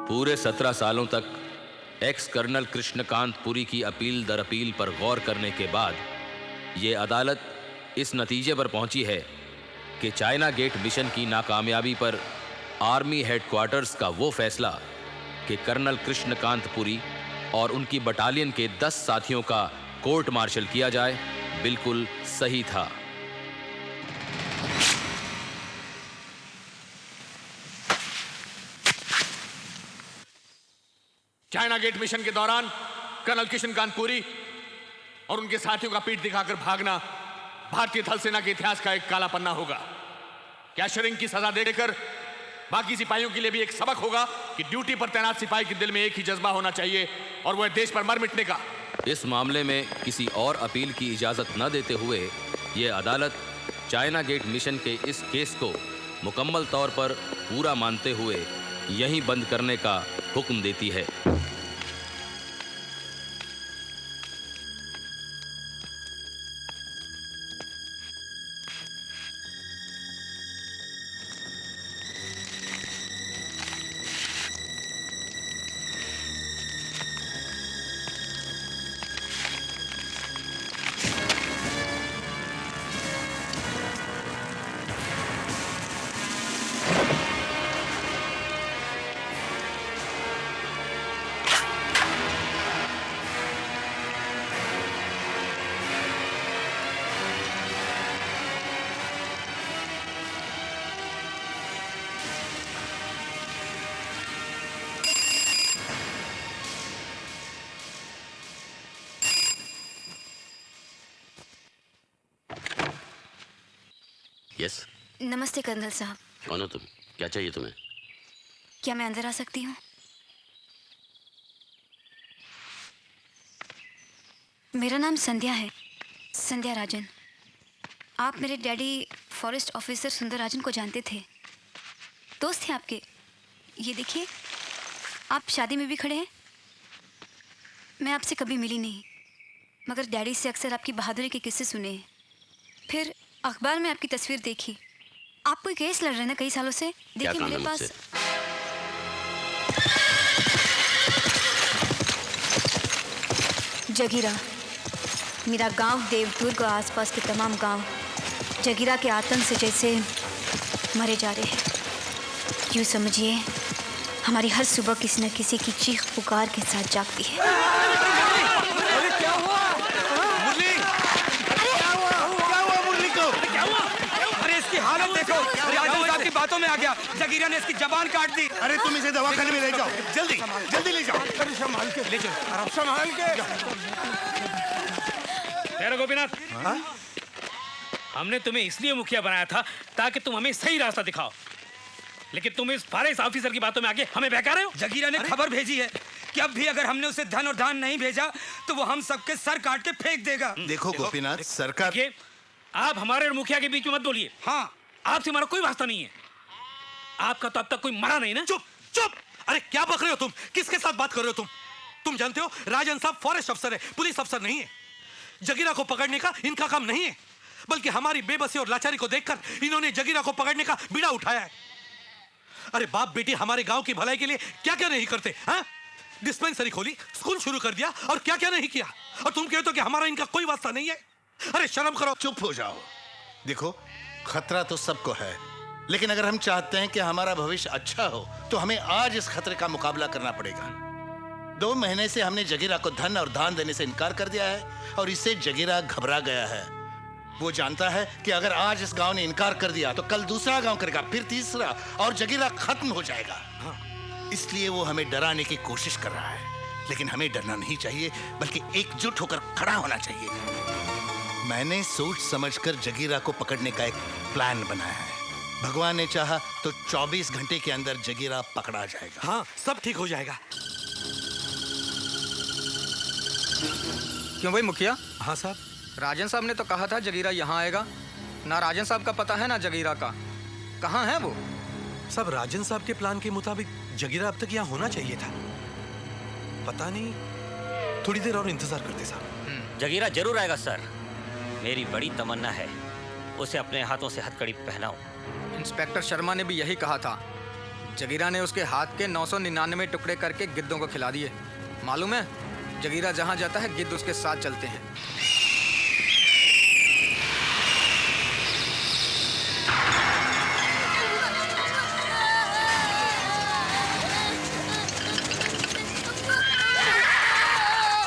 पूरे 17 सालों तक एक्स कर्नल कृष्णकांत पुरी की अपील दर अपील पर गौर करने के बाद ये अदालत इस नतीजे पर पहुंची है कि चाइना गेट मिशन की नाकामयाबी पर आर्मी हेडक्वार्टर्स का वो फैसला कि कर्नल कृष्णकांत पुरी और उनकी बटालियन के 10 साथियों का कोर्ट मार्शल किया जाए बिल्कुल सही था। चाइना गेट मिशन के दौरान कर्नल कृष्णकांत पुरी और उनके साथियों का पीठ दिखाकर भागना भारतीय थल सेना के इतिहास का एक काला पन्ना होगा। क्या शरिंग की सजा देकर बाकी सिपाहियों के लिए भी एक सबक होगा कि ड्यूटी पर तैनात सिपाही के दिल में एक ही जज्बा होना चाहिए और वह देश पर मर मिटने का। इस मामले में किसी और अपील की इजाजत न देते हुए यह अदालत चाइना गेट मिशन के इस केस को मुकम्मल तौर पर पूरा मानते हुए यहीं बंद करने का हुक्म देती है। यस। नमस्ते कर्नल साहब। कौन हो तुम? क्या चाहिए तुम्हें? क्या मैं अंदर आ सकती हूँ? मेरा नाम संध्या है, संध्या राजन। आप मेरे डैडी फॉरेस्ट ऑफिसर सुंदर राजन को जानते थे, दोस्त थे आपके। ये देखिए, आप शादी में भी खड़े हैं। मैं आपसे कभी मिली नहीं, मगर डैडी से अक्सर आपकी बहादुरी के किस्से सुने हैं। फिर अखबार में आपकी तस्वीर देखी। आप कोई केस लड़ रहे हैं ना कई सालों से। देखिए मेरे पास जगीरा, मेरा गांव देवदुर्ग और आसपास के तमाम गांव जगीरा के आतंक से जैसे मरे जा रहे हैं। यूँ समझिए हमारी हर सुबह किसी न किसी की चीख पुकार के साथ जागती है। हालत देखो, राजन साहब की बातों में आ गया। जगीरा ने इसकी जबान काट दी। अरे तुम इसे दवाखाने में ले जाओ, जल्दी जल्दी ले जाओ। संभाल के ले जाओ, संभाल के। तेरा गोपीनाथ, हमने तुम्हें इसलिए मुखिया बनाया था ताकि तुम हमें सही रास्ता दिखाओ, लेकिन तुम इस फॉरेस्ट ऑफिसर की बातों में आके हमें बहका रहे हो। जगीरा ने खबर भेजी है कि अब भी अगर हमने उसे धन और दान नहीं भेजा तो वो हम सबके सर काट के फेंक देगा। देखो गोपीनाथ, सरकार, आप हमारे और मुखिया के बीच में मत बोलिए। हाँ, आपसे हमारा कोई वास्ता नहीं है। आपका तो अब तक कोई मरा नहीं ना। चुप चुप। अरे क्या बक रहे हो तुम? किसके साथ बात कर रहे हो तुम जानते हो राजन साहब फॉरेस्ट अफसर है, पुलिस अफसर नहीं है। जगीरा को पकड़ने का इनका काम नहीं है, बल्कि हमारी बेबसी और लाचारी को देखकर इन्होंने जगीरा को पकड़ने का बीड़ा उठाया है। अरे बाप बेटी हमारे गांव की भलाई के लिए क्या क्या नहीं करते। हाँ, डिस्पेंसरी खोली, स्कूल शुरू कर दिया और क्या क्या नहीं किया, और तुम कहते हो कि हमारा इनका कोई वास्ता नहीं है। अरे शर्म करो। चुप हो जाओ। देखो, खतरा तो सबको है, लेकिन अगर हम चाहते हैं कि हमारा भविष्य अच्छा हो तो हमें आज इस खतरे का मुकाबला करना पड़ेगा। 2 महीने से हमने जगीरा को धन और दान देने से इनकार कर दिया है और इससे जगीरा घबरा गया है। वो जानता है कि अगर आज इस गांव ने इनकार कर दिया तो कल दूसरा गांव करेगा, फिर तीसरा, और जगीरा खत्म हो जाएगा। इसलिए वो हमें डराने की कोशिश कर रहा है, लेकिन हमें डरना नहीं चाहिए, बल्कि एकजुट होकर खड़ा होना चाहिए। मैंने सोच समझकर जगीरा को पकड़ने का एक प्लान बनाया है। भगवान ने चाहा तो 24 घंटे के अंदर जगीरा पकड़ा जाएगा। हाँ, सब ठीक हो जाएगा। क्यों भाई मुखिया? हाँ साहब। राजन साहब ने तो कहा था जगीरा यहाँ आएगा। ना राजन साहब का पता है ना जगीरा का। कहाँ है वो? सब राजन साहब के प्लान के मुताबिक जगीरा अब तक यहाँ होना चाहिए था। पता नहीं, थोड़ी देर और इंतजार करते साहब। जगीरा जरूर आएगा सर, मेरी बड़ी तमन्ना है। उसे अपने हाथों से हथकड़ी पहनाओ। इंस्पेक्टर शर्मा ने भी यही कहा था। जगीरा ने उसके हाथ के 999 टुकड़े करके गिद्धों को खिला दिए। मालूम है, जगीरा जहां जाता है गिद्ध उसके साथ चलते हैं।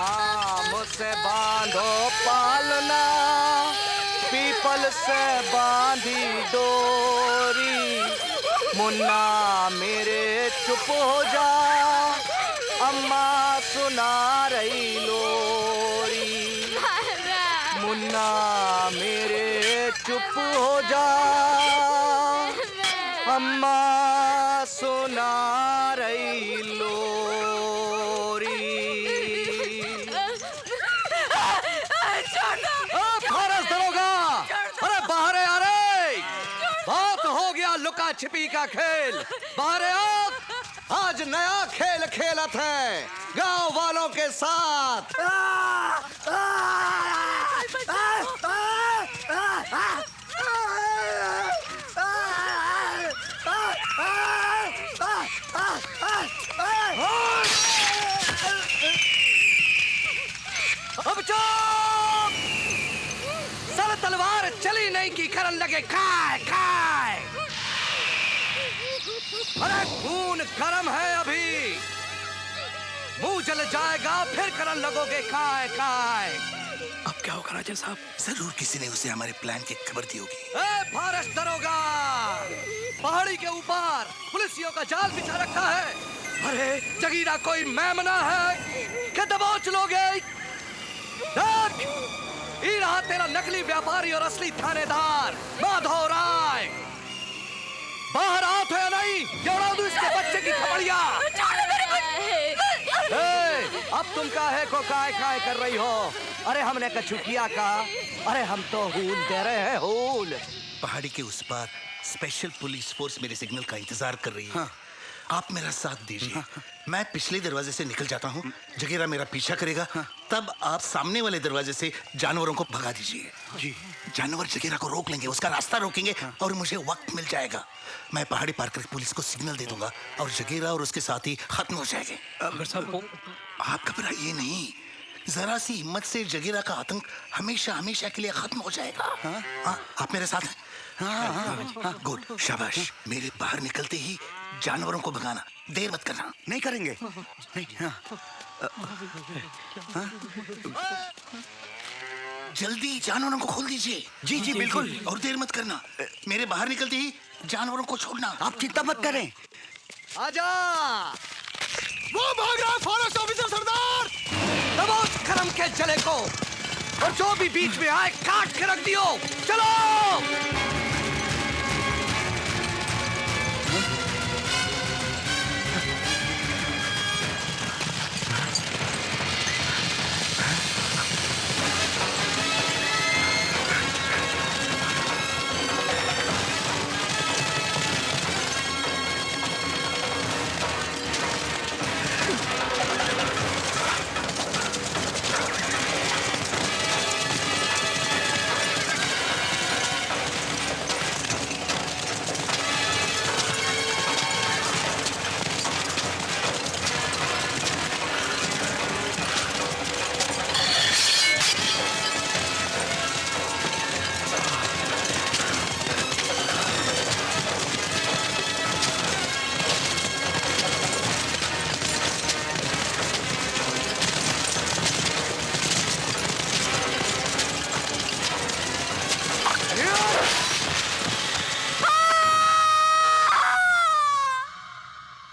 आम से बांधो पालना, पीपल से बांधी डोरी, मुन्ना मेरे चुप हो जा, अम्मा सुना रही लोरी। मुन्ना मेरे चुप हो जा, अम्मा सुना रही लोरी। फौरस दरोगा, अरे बाहर आ रे, बहुत हो गया लुका छिपी का खेल, बाहर आ। आज नया खेल खेलत है गांव वालों के साथ। अब चुप, सर तलवार चली नहीं की करन लगे खाए खाए। अरे खून गरम है अभी, मुंह जल जाएगा फिर करन लगोगे खाए खाए। अब क्या होगा राजन साहब? जरूर किसी ने उसे हमारे प्लान की खबर दी होगी। ए फॉरेस्ट दरोगा, पहाड़ी के ऊपर पुलिसियों का जाल बिछा रखा है। अरे जगीरा कोई मेमना है कि दबोच लोगे? देख, ये रहा तेरा नकली व्यापारी और असली थानेदार माधव राय। बाहर आओ तो या नहीं, जोड़ा दूं इसके बच्चे की खबरिया। अब तुम काहे को काय काय कर रही हो? अरे हमने कछु किया का? अरे हम तो हूल दे रहे हैं, हूल। पहाड़ी के उस पार स्पेशल पुलिस फोर्स मेरे सिग्नल का इंतजार कर रही है। हाँ। आप मेरा साथ दीजिए। मैं पिछले दरवाजे से निकल जाता हूँ, जगीरा मेरा पीछा करेगा। तब आप सामने वाले दरवाजे से जानवरों को भगा दीजिए। जी। जानवर जगीरा को रोक लेंगे, उसका रास्ता रोकेंगे और मुझे वक्त मिल जाएगा। मैं पहाड़ी पार करके पुलिस को सिग्नल दे दूंगा और जगीरा और उसके साथी खत्म हो जाएंगे। आप घबराइए नहीं, जरा सी हिम्मत से जगीरा का आतंक हमेशा हमेशा के लिए खत्म हो जाएगा। हाँ, आप मेरे साथ हैं? हाँ, गुड, शाबाश। मेरे बाहर निकलते ही जानवरों को भगाना, देर मत करना। नहीं करेंगे। नहीं, जल्दी जानवरों को खोल दीजिए। जी जी बिल्कुल, और देर मत करना। मेरे बाहर निकलते ही जानवरों को छोड़ना। आप चिंता मत करें। आजा। वो भाग रहा है फॉरेस्ट ऑफिसर सरदार। दबोच खरम के जले को, और जो भी बीच में आए काट के रख दियो। चलो।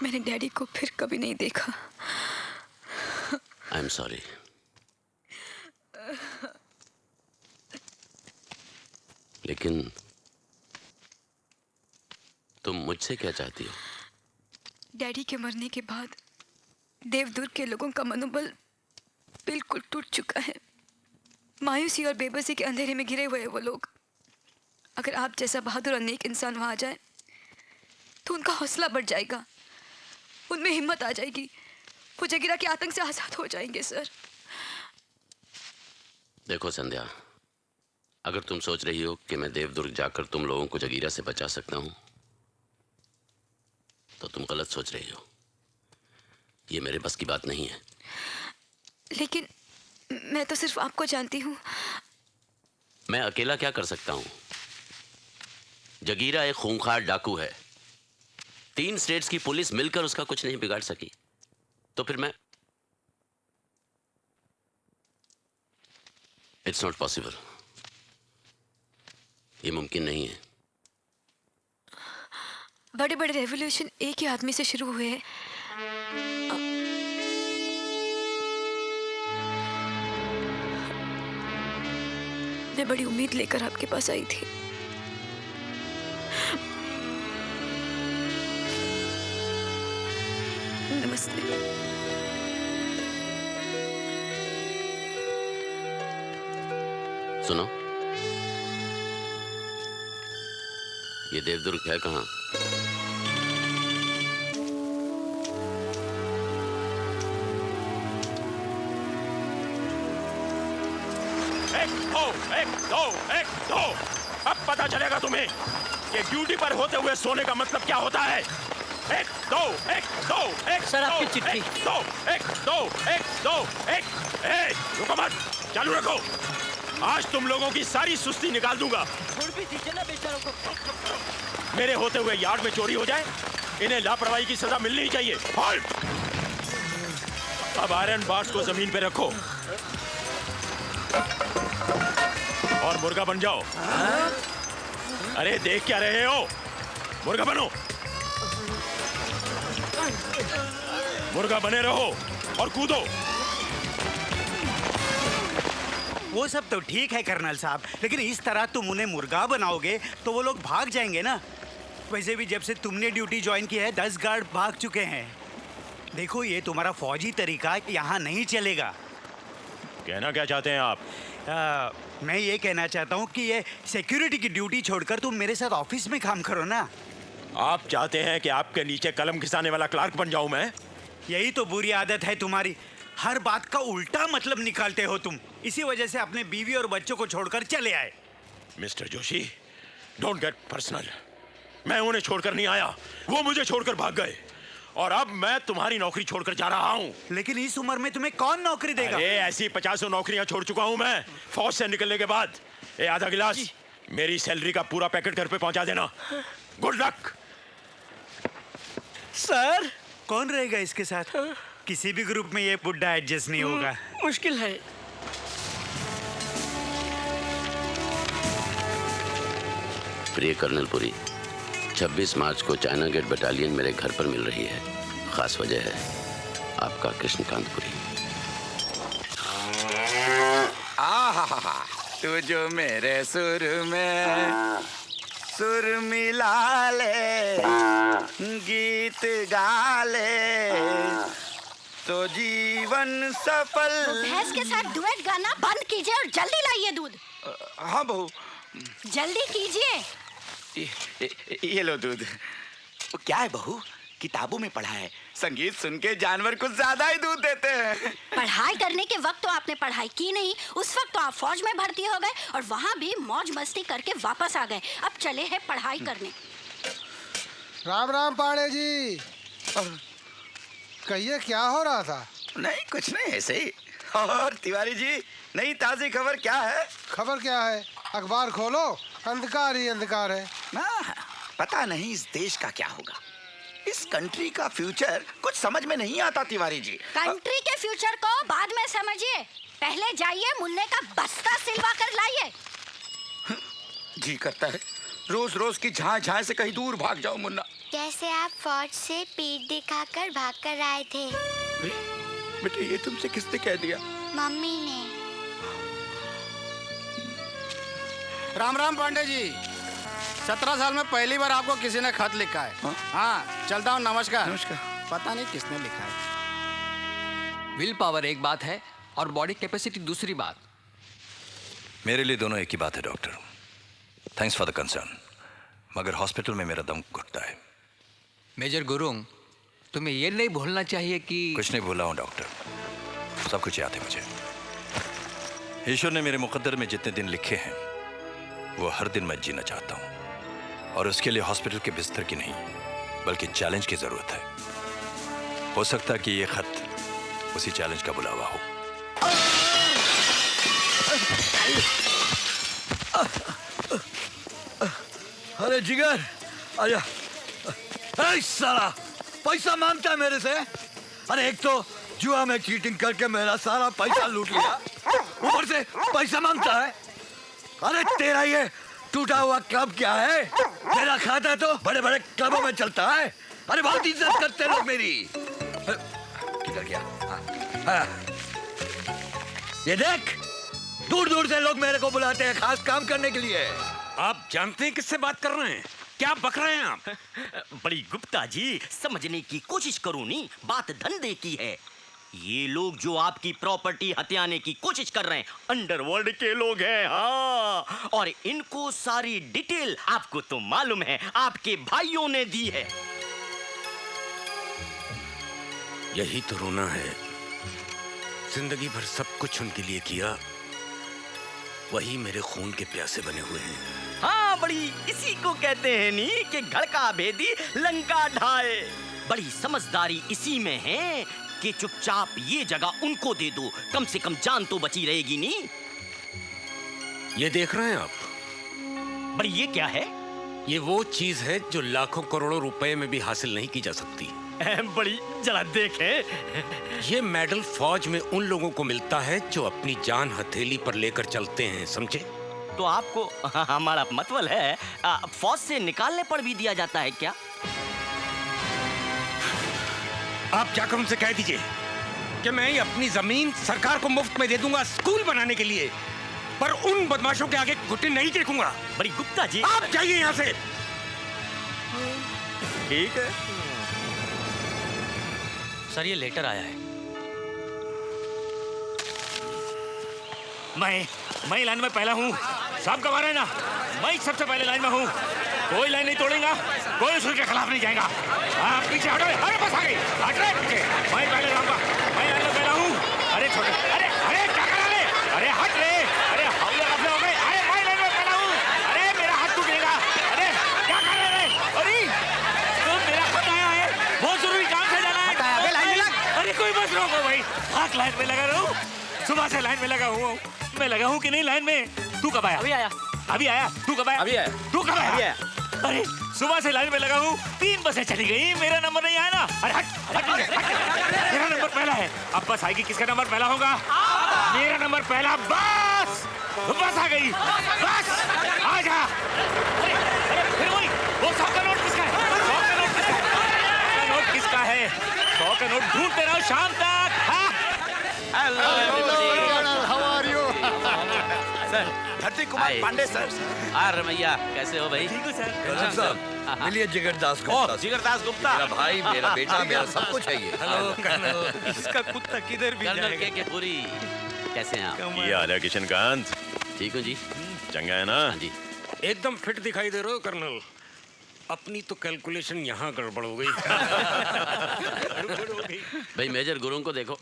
मैंने डैडी को फिर कभी नहीं देखा। I am sorry. लेकिन तुम मुझसे क्या चाहती हो? डैडी के मरने के बाद देवदुर्ग के लोगों का मनोबल बिल्कुल टूट चुका है। मायूसी और बेबसी के अंधेरे में घिरे हुए हैं वो लोग। अगर आप जैसा बहादुर और नेक इंसान वहाँ आ जाए तो उनका हौसला बढ़ जाएगा, उनमें हिम्मत आ जाएगी, वो जगीरा के आतंक से आज़ाद हो जाएंगे। सर देखो संध्या, अगर तुम सोच रही हो कि मैं देवदुर्ग जाकर तुम लोगों को जगीरा से बचा सकता हूं तो तुम गलत सोच रही हो। ये मेरे बस की बात नहीं है। लेकिन मैं तो सिर्फ आपको जानती हूँ। मैं अकेला क्या कर सकता हूं? जगीरा एक खूंखार डाकू है। 3 स्टेट्स की पुलिस मिलकर उसका कुछ नहीं बिगाड़ सकी, तो फिर मैं... इट्स नॉट पॉसिबल। ये मुमकिन नहीं है। बड़े बड़े रेवोल्यूशन एक ही आदमी से शुरू हुए हैं। मैं बड़ी उम्मीद लेकर आपके पास आई थी। नमस्ते। सुनो, ये देवदुर्ग है कहाँ? एक दो। अब पता चलेगा तुम्हें कि ड्यूटी पर होते हुए सोने का मतलब क्या होता है। एक दो। सर, आपकी चिट्ठी। एक दो। रुको मत, चालू रखो। आज तुम लोगों की सारी सुस्ती निकाल दूंगा। मेरे होते हुए यार्ड में चोरी हो जाए, इन्हें लापरवाही की सजा मिलनी ही चाहिए। होल्ड। अब आयरन बार्स को जमीन पे रखो और मुर्गा बन जाओ। अरे देख क्या रहे हो? मुर्गा बनो। मुर्गा बने रहो और कूदो। वो सब तो ठीक है कर्नल साहब, लेकिन इस तरह तुम उन्हें मुर्गा बनाओगे तो वो लोग भाग जाएंगे ना। वैसे भी जब से तुमने ड्यूटी ज्वाइन की है 10 गार्ड भाग चुके हैं। देखो, ये तुम्हारा फौजी तरीका यहाँ नहीं चलेगा। कहना क्या चाहते हैं आप? मैं ये कहना चाहता हूँ कि ये सिक्योरिटी की ड्यूटी छोड़कर तुम मेरे साथ ऑफिस में काम करो ना। आप चाहते हैं कि आपके नीचे कलम घिसाने वाला क्लार्क बन जाऊं मैं? यही तो बुरी आदत है तुम्हारी, हर बात का उल्टा मतलब निकालते हो तुम। इसी वजह से अपने बीवी और बच्चों को छोड़कर चले आए। Mister Joshi, don't get personal. मैं उन्हें छोड़कर नहीं आया, वो मुझे छोड़कर भाग गए और अब मैं तुम्हारी नौकरी छोड़कर जा रहा हूँ। लेकिन इस उम्र में तुम्हें कौन नौकरी देगा? अरे ऐसी 50 नौकरियां छोड़ चुका हूँ मैं फौज से निकलने के बाद। ये आधा गिलास मेरी सैलरी का पूरा पैकेट घर पे पहुंचा देना। Good luck. सर, कौन रहेगा इसके साथ? किसी भी ग्रुप में ये बुड्ढा एडजस्ट नहीं होगा। मुश्किल है। प्रिय कर्नल पुरी, 26 मार्च को चाइना गेट बटालियन मेरे घर पर मिल रही है। खास वजह है आपका कृष्णकांत पुरी। आहा, तू जो मेरे सुर में सुर मिला ले, गीत गा ले, तो जीवन सफल। भैंस के साथ डुएट गाना बंद कीजिए और जल्दी लाइए दूध। हाँ बहू, जल्दी कीजिए। ये लो दूध। वो क्या है बहू, किताबों में पढ़ा है संगीत सुन के जानवर कुछ ज्यादा ही दूध देते हैं। पढ़ाई करने के वक्त तो आपने पढ़ाई की नहीं, उस वक्त तो आप फौज में भर्ती हो गए और वहाँ भी मौज मस्ती करके वापस आ गए। अब चले हैं पढ़ाई करने। राम राम पाड़े जी। कहिए क्या हो रहा था? नहीं कुछ नहीं, ऐसे ही। और तिवारी जी, नई ताजी खबर क्या है? खबर क्या है? अखबार खोलो, अंधकार ही अंधकार है ना। पता नहीं इस देश का क्या होगा। इस कंट्री का फ्यूचर कुछ समझ में नहीं आता तिवारी जी। कंट्री के फ्यूचर को बाद में समझिए, पहले जाइए मुन्ने का बस्ता सिलवा कर लाइए। जी करता है रोज रोज की झां झां से कहीं दूर भाग जाओ मुन्ना। कैसे आप फौज से पीठ दिखाकर भाग कर आए थे? बेटे ये तुमसे किसने कह दिया? मम्मी ने। राम राम पांडे जी। 17 साल में पहली बार आपको किसी ने खत लिखा है। हाँ चलता हूँ, नमस्कार। नमस्कार। पता नहीं किसने लिखा है। विल पावर एक बात है और बॉडी कैपेसिटी दूसरी बात। मेरे लिए दोनों एक ही बात है doctor. Thanks for the concern, मगर हॉस्पिटल में मेरा दम घुटता है। मेजर गुरुंग, तुम्हें ये नहीं भूलना चाहिए कि... कुछ नहीं भूला हूँ डॉक्टर, सब कुछ याद है मुझे। ईश्वर ने मेरे मुकद्दर में जितने दिन लिखे हैं वो हर दिन मैं जीना चाहता हूँ, और उसके लिए हॉस्पिटल के बिस्तर की नहीं बल्कि चैलेंज की जरूरत है। हो सकता है कि ये खत उसी चैलेंज का बुलावा हो। अरे जिगर आजा। अरे साला पैसा मांगता है मेरे से। अरे एक तो जुआ में चीटिंग करके मेरा सारा पैसा लूट लिया, ऊपर से पैसा मांगता है। अरे तेरा ये टूटा हुआ क्लब क्या है? तेरा खाता तो बड़े बड़े क्लबों में चलता है। अरे बहुत इज्जत करते लोग मेरी। किधर गया? हाँ। ये देख, दूर दूर से लोग मेरे को बुलाते हैं खास काम करने के लिए। आप जानते हैं किससे बात कर रहे हैं? क्या बक रहे हैं आप? बड़ी गुप्ता जी, समझने की कोशिश करो नी, बात धंधे की है। ये लोग जो आपकी प्रॉपर्टी हथियाने की कोशिश कर रहे हैं, अंडरवर्ल्ड के लोग हैं। हाँ, और इनको सारी डिटेल आपको तो मालूम है, आपके भाइयों ने दी है। यही तो रोना है। जिंदगी भर सब कुछ उनके लिए किया, वही मेरे खून के प्यासे बने हुए हैं। हाँ, बड़ी इसी को कहते हैं नी कि घर का भेदी लंका ढाए। बड़ी समझदारी इसी में है कि चुपचाप ये जगह उनको दे दो, कम से कम जान तो बची रहेगी नी। ये देख रहे हैं आप? बड़ी ये क्या है? ये वो चीज है जो लाखों करोड़ों रुपए में भी हासिल नहीं की जा सकती। बड़ी जरा देखें। ये मेडल फौज में उन लोगों को मिलता है जो अपनी जान हथेली पर लेकर चलते हैं, समझे? तो आपको हमारा मतलब है फौज से निकालने पर भी दिया जाता है क्या? आप जाकर उनसे कह दीजिए कि मैं अपनी जमीन सरकार को मुफ्त में दे दूंगा स्कूल बनाने के लिए, पर उन बदमाशों के आगे घुटने नहीं टेकूंगा। बड़ी गुप्ता जी, आप जाइए यहाँ से। ठीक है सर, ये लेटर आया है। मैं लाइन में पहला हूँ। साहब कब आ रहे हैं ना? मैं सबसे पहले लाइन में हूँ। कोई लाइन नहीं तोड़ेगा, कोई उसूल के खिलाफ नहीं जाएगा। आप पीछे हटो। अरे बस आ गई, हट रहे पीछे। मैं पहले रहूंगा, मैं लाइन में पहला हूँ। अरे छोटे, अरे अरे क्या करा ले? अरे हट रे, अरे हौले गफले हो गए। अरे मैं लाइन में पहला हूँ। अरे मेरा हाथ टूटेगा। अरे क्या कर रहे हैं? अरे तो मेरा खुद आया है, बहुत जरूरी काम से जाना है। अरे कोई बस रोको भाई, हाथ लाइन में लगा रहा हूँ। सुबह से लाइन में लगा हुआ हूँ। मैं लगा हूँ कि नहीं लाइन में? तू कब आया? अभी आया। अभी आया? तू कब आया? अभी आया। तू कब आया? अभी आया। अरे सुबह से लाइन में लगा हूँ, 3 बसें चली गई, मेरा नंबर नहीं आया ना। अरे हट, हट, हट, हट। मेरा नंबर पहला है। अब बस आएगी, किसका नंबर पहला होगा? मेरा नंबर पहला। बस बस आ गई, बस आ जा। अरे अरे फिर वही वो 100 का नोट किसका है? 100 का नोट किसका है? 100 का नोट किसका है? 100 का नोट ढूंढते रहो शाम तक। How are you? सर, धरती कुमार पांडे सर। रमैया, कैसे हो भाई? ठीक हो सर। मिलिए जिगरदास गुप्ता। जिगरदास गुप्ता, मेरा भाई, मेरा बेटा, मेरा सब कुछ है ये। हेलो कर्नल, इसका कुत्ता किधर भी कर्नल जाएगा। के पूरी। कैसे हैं आप? ये हाल है किशनकांत? ठीक हूँ जी। चंगा है ना? हाँ जी। एकदम फिट दिखाई दे रहे हो कर्नल। अपनी तो कैलकुलेशन यहाँ गड़बड़ हो गई। भाई मेजर गुरुंग को देखो,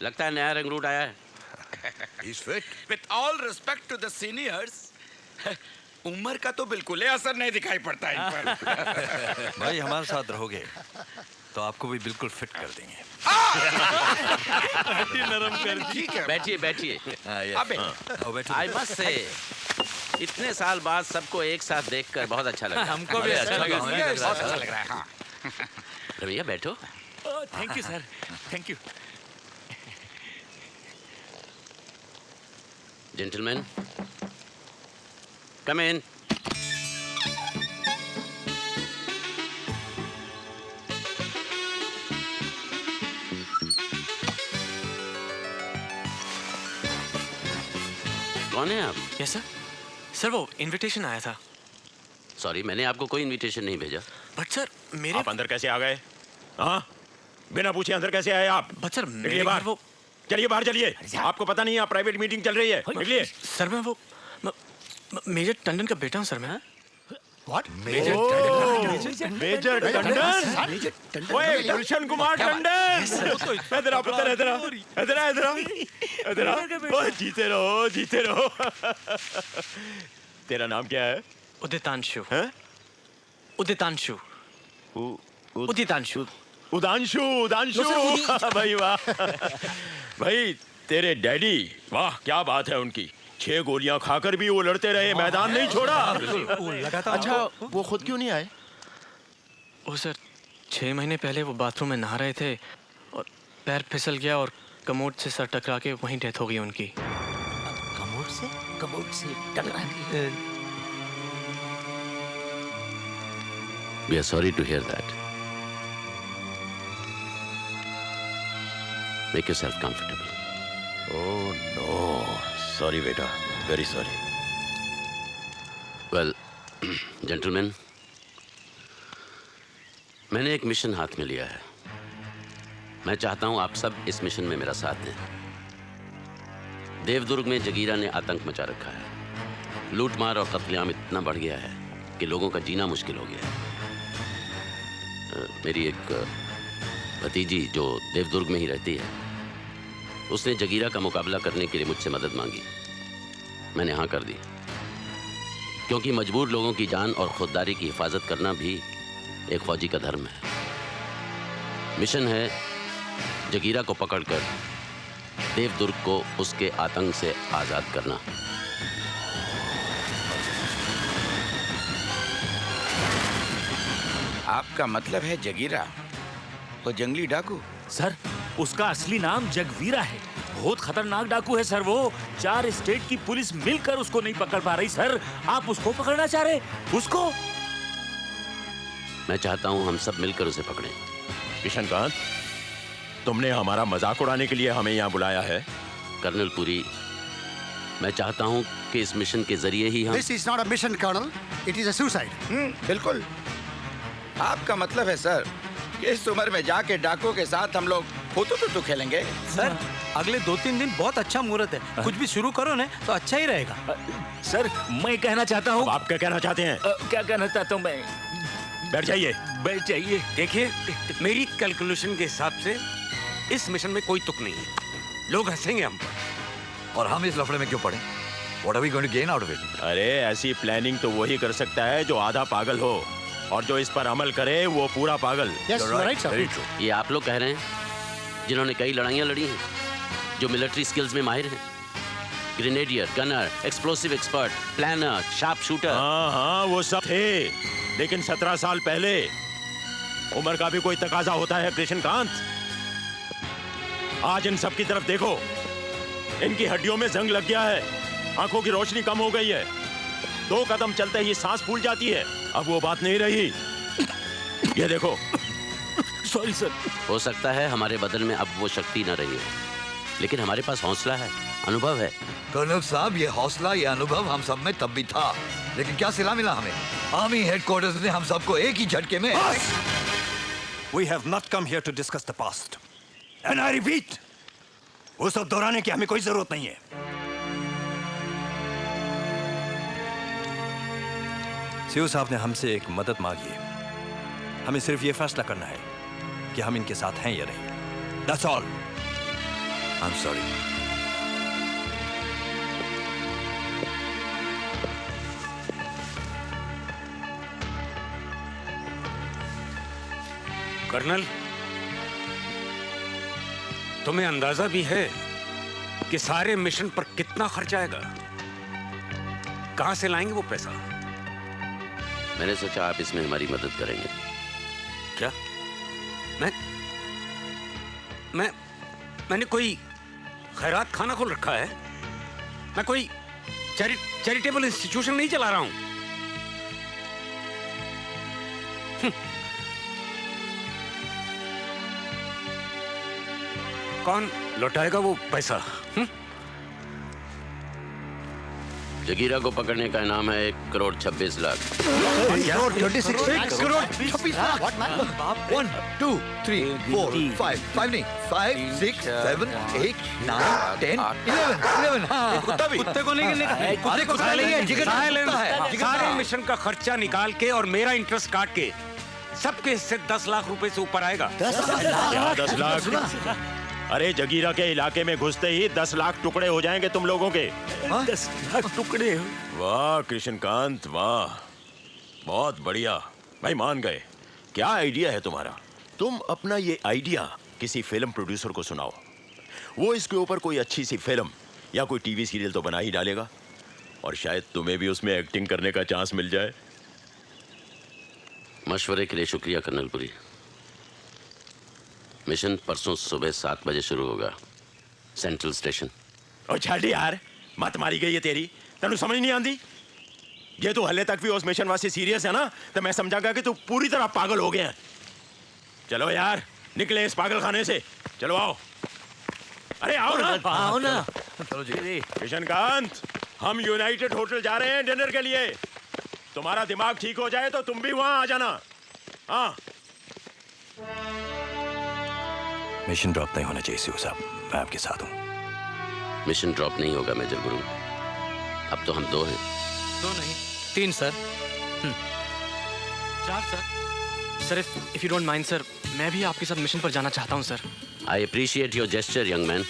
लगता है नया रंगरूट आया है। He's fit. With all respect to the seniors, उम्र का तो बिल्कुल ही असर नहीं दिखाई पड़ता इन पर। भाई हमारे साथ रहोगे तो आपको भी बिल्कुल फिट कर देंगे। नरम कर। ठीक है। बैठिए बैठिए। अबे आई मस्ट से इतने साल बाद सबको एक साथ देखकर बहुत अच्छा लगा। हमको भी अच्छा लगा। बहुत अच्छा लग रहा है। हाँ। रमैया बैठो। Thank you sir, thank you. Gentleman come in. कौन है आप? Yes sir. सर वो इनविटेशन आया था। सॉरी, मैंने आपको कोई इनविटेशन नहीं भेजा। बट सर मेरे आप अंदर कैसे आ गए? हाँ, बिना पूछे अंदर कैसे आए आप? बट सर निकलिए बाहर। वो चलिए बाहर चलिए। आपको पता नहीं है प्राइवेट मीटिंग चल रही है। निकलिए। सर मैं वो मेजर टंडन का बेटा हूँ सर मैं। What? मेजर टंडन? ओए गुलशन कुमार टंडन। इधर आ पुत्र, इधर आ, इधर आ, इधर आ, इधर आ। ओए जीते रहो, जीते रहो। तेरा नाम क्या है? उदितांशु। हैं? उदितांशु। उदितांशु उदांशु उदांशु भाई वाह भाई तेरे डैडी वाह क्या बात है उनकी 6 गोलियां खाकर भी वो लड़ते रहे मैदान नहीं छोड़ा अच्छा वो खुद क्यों नहीं आए? वो सर 6 महीने पहले वो बाथरूम में नहा रहे थे और पैर फिसल गया और कमोड से सर टकरा के वहीं डेथ हो गई उनकी। कमोड से टकरा के। We are sorry to hear that. Make yourself comfortable. Oh no, sorry बेटा, very sorry. Well, gentlemen, मैंने एक मिशन हाथ में लिया है। मैं चाहता हूं आप सब इस मिशन में मेरा साथ दें। देवदुर्ग में जगीरा ने आतंक मचा रखा है। लूटमार और कत्लेआम इतना बढ़ गया है कि लोगों का जीना मुश्किल हो गया है। मेरी एक भतीजी जो देवदुर्ग में ही रहती है, उसने जगीरा का मुकाबला करने के लिए मुझसे मदद मांगी। मैंने हाँ कर दी, क्योंकि मजबूर लोगों की जान और खुददारी की हिफाजत करना भी एक फौजी का धर्म है। मिशन है जगीरा को पकड़कर देवदुर्ग को उसके आतंक से आजाद करना। आपका मतलब है जगीरा, वो जंगली डाकू? सर उसका असली नाम जगवीरा है। बहुत खतरनाक डाकू है सर। वो 4 स्टेट की पुलिस मिलकर उसको नहीं पकड़ पा रही सर। आप उसको पकड़ना चाह रहे? उसको? मैं चाहता हूं हम सब मिलकर उसे पकड़ें। किशनकांत, तुमने हमारा मजाक उड़ाने के लिए हमें यहाँ बुलाया है? कर्नल पुरी, मैं चाहता हूं कि इस मिशन के जरिए ही हम This is not a mission, Colonel. It is a suicide. बिल्कुल। आपका मतलब है सर कि इस उम्र में जाके डाकुओं के साथ हम लोग हुतू खेलेंगे? सर अगले 2-3 दिन बहुत अच्छा मुहूर्त है। कुछ भी शुरू करो ना तो अच्छा ही रहेगा। सर मैं कहना चाहता हूँ। आप क्या कहना चाहते हैं? क्या कहना चाहता हूँ मैं? बैठ जाइए। बैठ जाइए। देखिए मेरी कैलकुलेशन के हिसाब से इस मिशन में कोई तुक नहीं है। लोग हंसेंगे हम पर। और हम इस लफड़े में क्यों पड़े? What are we going to gain out of it? अरे ऐसी प्लानिंग तो वही कर सकता है जो आधा पागल हो, और जो इस पर अमल करे वो पूरा पागल। Yes, right, sir. ये आप लोग कह रहे हैं जिन्होंने कई लड़ाइयाँ लड़ी हैं, जो मिलिट्री स्किल्स में माहिर हैं, grenadier, gunner, explosive expert, planner, sharp shooter. हाँ वो सब थे, लेकिन 17 साल पहले उम्र का भी कोई तकाजा होता है कृष्णकांत। आज इन सब की तरफ देखो, इनकी हड्डियों में जंग लग गया है, आंखों की रोशनी कम हो गई है, 2 कदम चलते ही सांस फूल जाती है। अब वो बात नहीं रही। ये देखो। Sorry sir. हो सकता है हमारे बदन में अब वो शक्ति न रही हो, लेकिन हमारे पास हौसला है, अनुभव है। कर्नल साहब, ये हौसला, ये अनुभव हम सब में तब भी था, लेकिन क्या सिला मिला हमें? आर्मी हेडक्वार्टर्स ने हम सबको एक ही झटके में। We have not come here to discuss the past. And I repeat, वो सब दोहराने की हमें कोई जरूरत नहीं है। सीओ साहब ने हमसे एक मदद मांगी है। हमें सिर्फ ये फैसला करना है कि हम इनके साथ हैं या नहीं। That's all. I'm sorry. Colonel, तुम्हें अंदाजा भी है कि सारे मिशन पर कितना खर्च आएगा? कहां से लाएंगे वो पैसा? मैंने सोचा आप इसमें हमारी मदद करेंगे। क्या? मैंने कोई खैरात खाना खोल रखा है? मैं कोई चैरिटेबल इंस्टीट्यूशन नहीं चला रहा हूं। कौन लौटाएगा वो पैसा? जगीरा को पकड़ने का इनाम है 1,26,00,000। 1,26,00,000 करोड़ 26 लाख। 1, 2, 3, 4, 5 नहीं, 5, 6, 7, 8, 9, 10, 11। हाँ, कुत्ते को नहीं गिनने का। अरे कुत्ता नहीं है, जिगर है। सारे मिशन का खर्चा निकाल के और मेरा इंटरेस्ट काट के सबके हिस्से 10 लाख रुपए से ऊपर आएगा। 10 लाख? अरे जगीरा के इलाके में घुसते ही 10 लाख टुकड़े हो जाएंगे तुम लोगों के। 10 लाख टुकड़े? वाह कृष्णकांत वाह, बहुत बढ़िया भाई, मान गए। क्या आइडिया है तुम्हारा? तुम अपना ये आइडिया किसी फिल्म प्रोड्यूसर को सुनाओ, वो इसके ऊपर कोई अच्छी सी फिल्म या कोई टीवी सीरियल तो बना ही डालेगा, और शायद तुम्हें भी उसमें एक्टिंग करने का चांस मिल जाए। मशवरे के लिए शुक्रिया कर्नल पुरी। मिशन परसों सुबह 7 बजे शुरू होगा, सेंट्रल स्टेशन। और छाड़ी यार, मत मारी गई है तेरी, तेनू समझ नहीं आती? ये तू हले तक भी उस मिशन वास्ते सीरियस है ना, तो मैं समझागा कि तू पूरी तरह पागल हो गया है। चलो यार, निकले इस पागल खाने से, चलो आओ। अरे आओ ना, आओ ना। चलो जी। किशनकांत, हम यूनाइटेड होटल जा रहे हैं डिनर के लिए। तुम्हारा दिमाग ठीक हो जाए तो तुम भी वहां आ जाना। हाँ। मिशन ड्रॉप नहीं होना चाहिए सीओ साहब, मैं आपके साथ हूँ। मिशन ड्रॉप नहीं होगा मेजर गुरु, अब तो हम 2 हैं। 2 नहीं 3 sir. 4 sir. Sir if you don't mind sir, मैं भी आपके साथ मिशन पर जाना चाहता हूँ sir. I appreciate your gesture young man,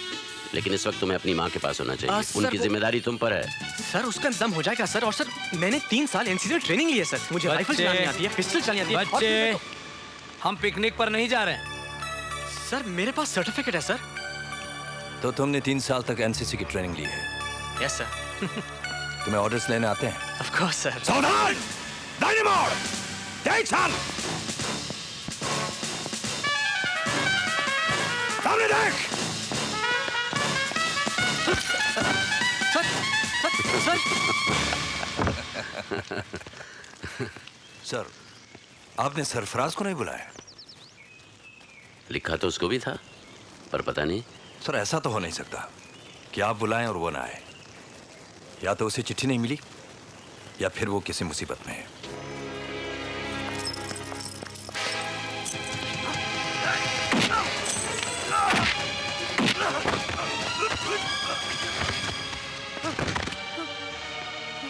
लेकिन इस वक्त तुम्हें अपनी माँ के पास होना चाहिए। सर, उनकी जिम्मेदारी तुम पर है। सर उसका इंतजाम हो जाएगा सर। और सर मैंने 3 साल एनसीसी में ट्रेनिंग ली है सर। मुझे राइफल चलानी आती है, पिस्टल चलानी आती है। बच्चे, हम पिकनिक पर नहीं जा रहे हैं सर, मेरे पास सर्टिफिकेट है सर। तो तुमने 3 साल तक एनसीसी की ट्रेनिंग ली है? Yes sir. तुम्हें ऑर्डर्स लेने आते हैं? Of course sir. सावधान! डायनामोड! टेंशन! सामने देख! सर, आपने सरफराज को नहीं बुलाया? लिखा तो उसको भी था, पर पता नहीं। सर ऐसा तो हो नहीं सकता कि आप बुलाएं और वो ना आए। या तो उसे चिट्ठी नहीं मिली, या फिर वो किसी मुसीबत में है।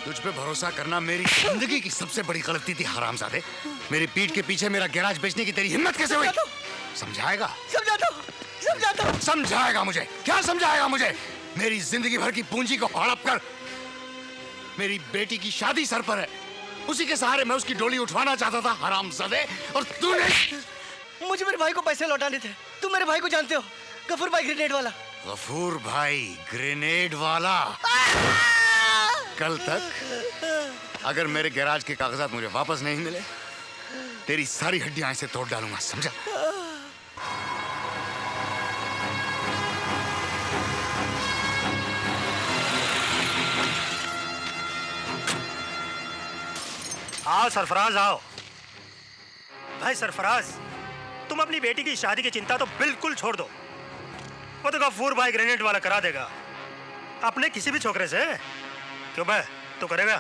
तुझ पे भरोसा करना मेरी जिंदगी की सबसे बड़ी गलती थी हरामजादे। मेरी पीठ के पीछे मेरा गैराज बेचने की तेरी हिम्मत कैसे हुई? समझाएगा? समझाएगा मुझे? क्या समझाएगा मुझे? मेरी जिंदगी भर की पूंजी को हड़प कर मेरी बेटी की शादी सर पर है, उसी के सहारे मैं उसकी डोली उठवाना चाहता था हरामजादे, और तूने मुझे मेरे भाई को पैसे लौटाने थे। तुम मेरे भाई को जानते हो, गफूर भाई ग्रेनेड वाला। गफूर भाई ग्रेनेड वाला? कल तक अगर मेरे गैराज के कागजात मुझे वापस नहीं मिले, तेरी सारी हड्डियां ऐसे तोड़ डालूंगा, समझा? आओ सरफराज आओ। भाई सरफराज, तुम अपनी बेटी की शादी की चिंता तो बिल्कुल छोड़ दो। वो तो गफूर भाई ग्रेनेड वाला करा देगा, अपने किसी भी छोकरे से। क्यों बे, तू करेगा?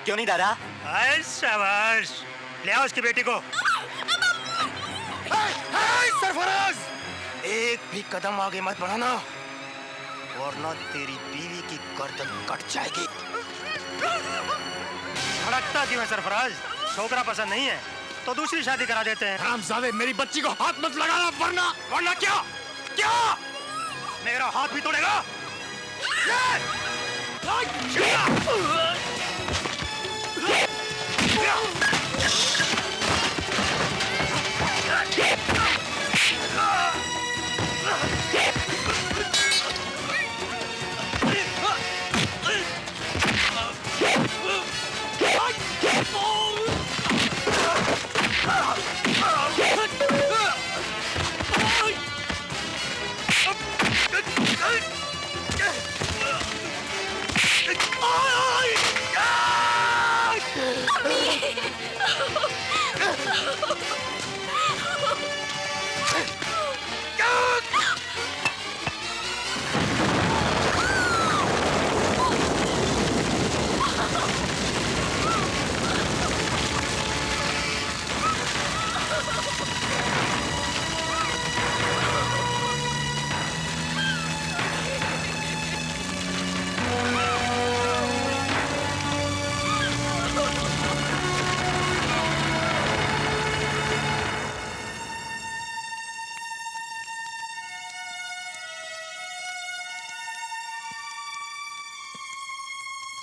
क्यों नहीं दादा? हाय शाबाश, ले आओ उसकी बेटी को। सरफराज, एक भी कदम आगे मत बढ़ाना, वरना तेरी बीवी की गर्दन कट जाएगी। भड़कता क्यों है सरफराज? छोकरा पसंद नहीं है तो दूसरी शादी करा देते हैं। हरामजादे, मेरी बच्ची को हाथ मत लगाना, वरना क्या? क्या मेरा हाथ भी तोड़ेगा?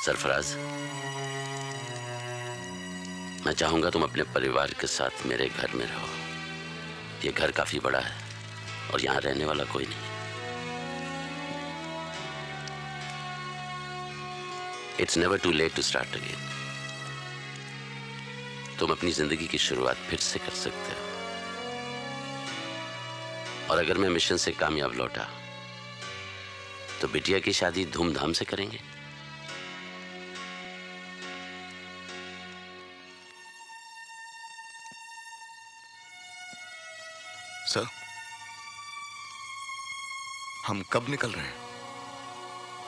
सरफराज, मैं चाहूंगा तुम अपने परिवार के साथ मेरे घर में रहो। ये घर काफी बड़ा है और यहाँ रहने वाला कोई नहीं। It's never too late to start again. तुम अपनी जिंदगी की शुरुआत फिर से कर सकते हो। और अगर मैं मिशन से कामयाब लौटा तो बिटिया की शादी धूमधाम से करेंगे। सर, हम कब निकल रहे हैं?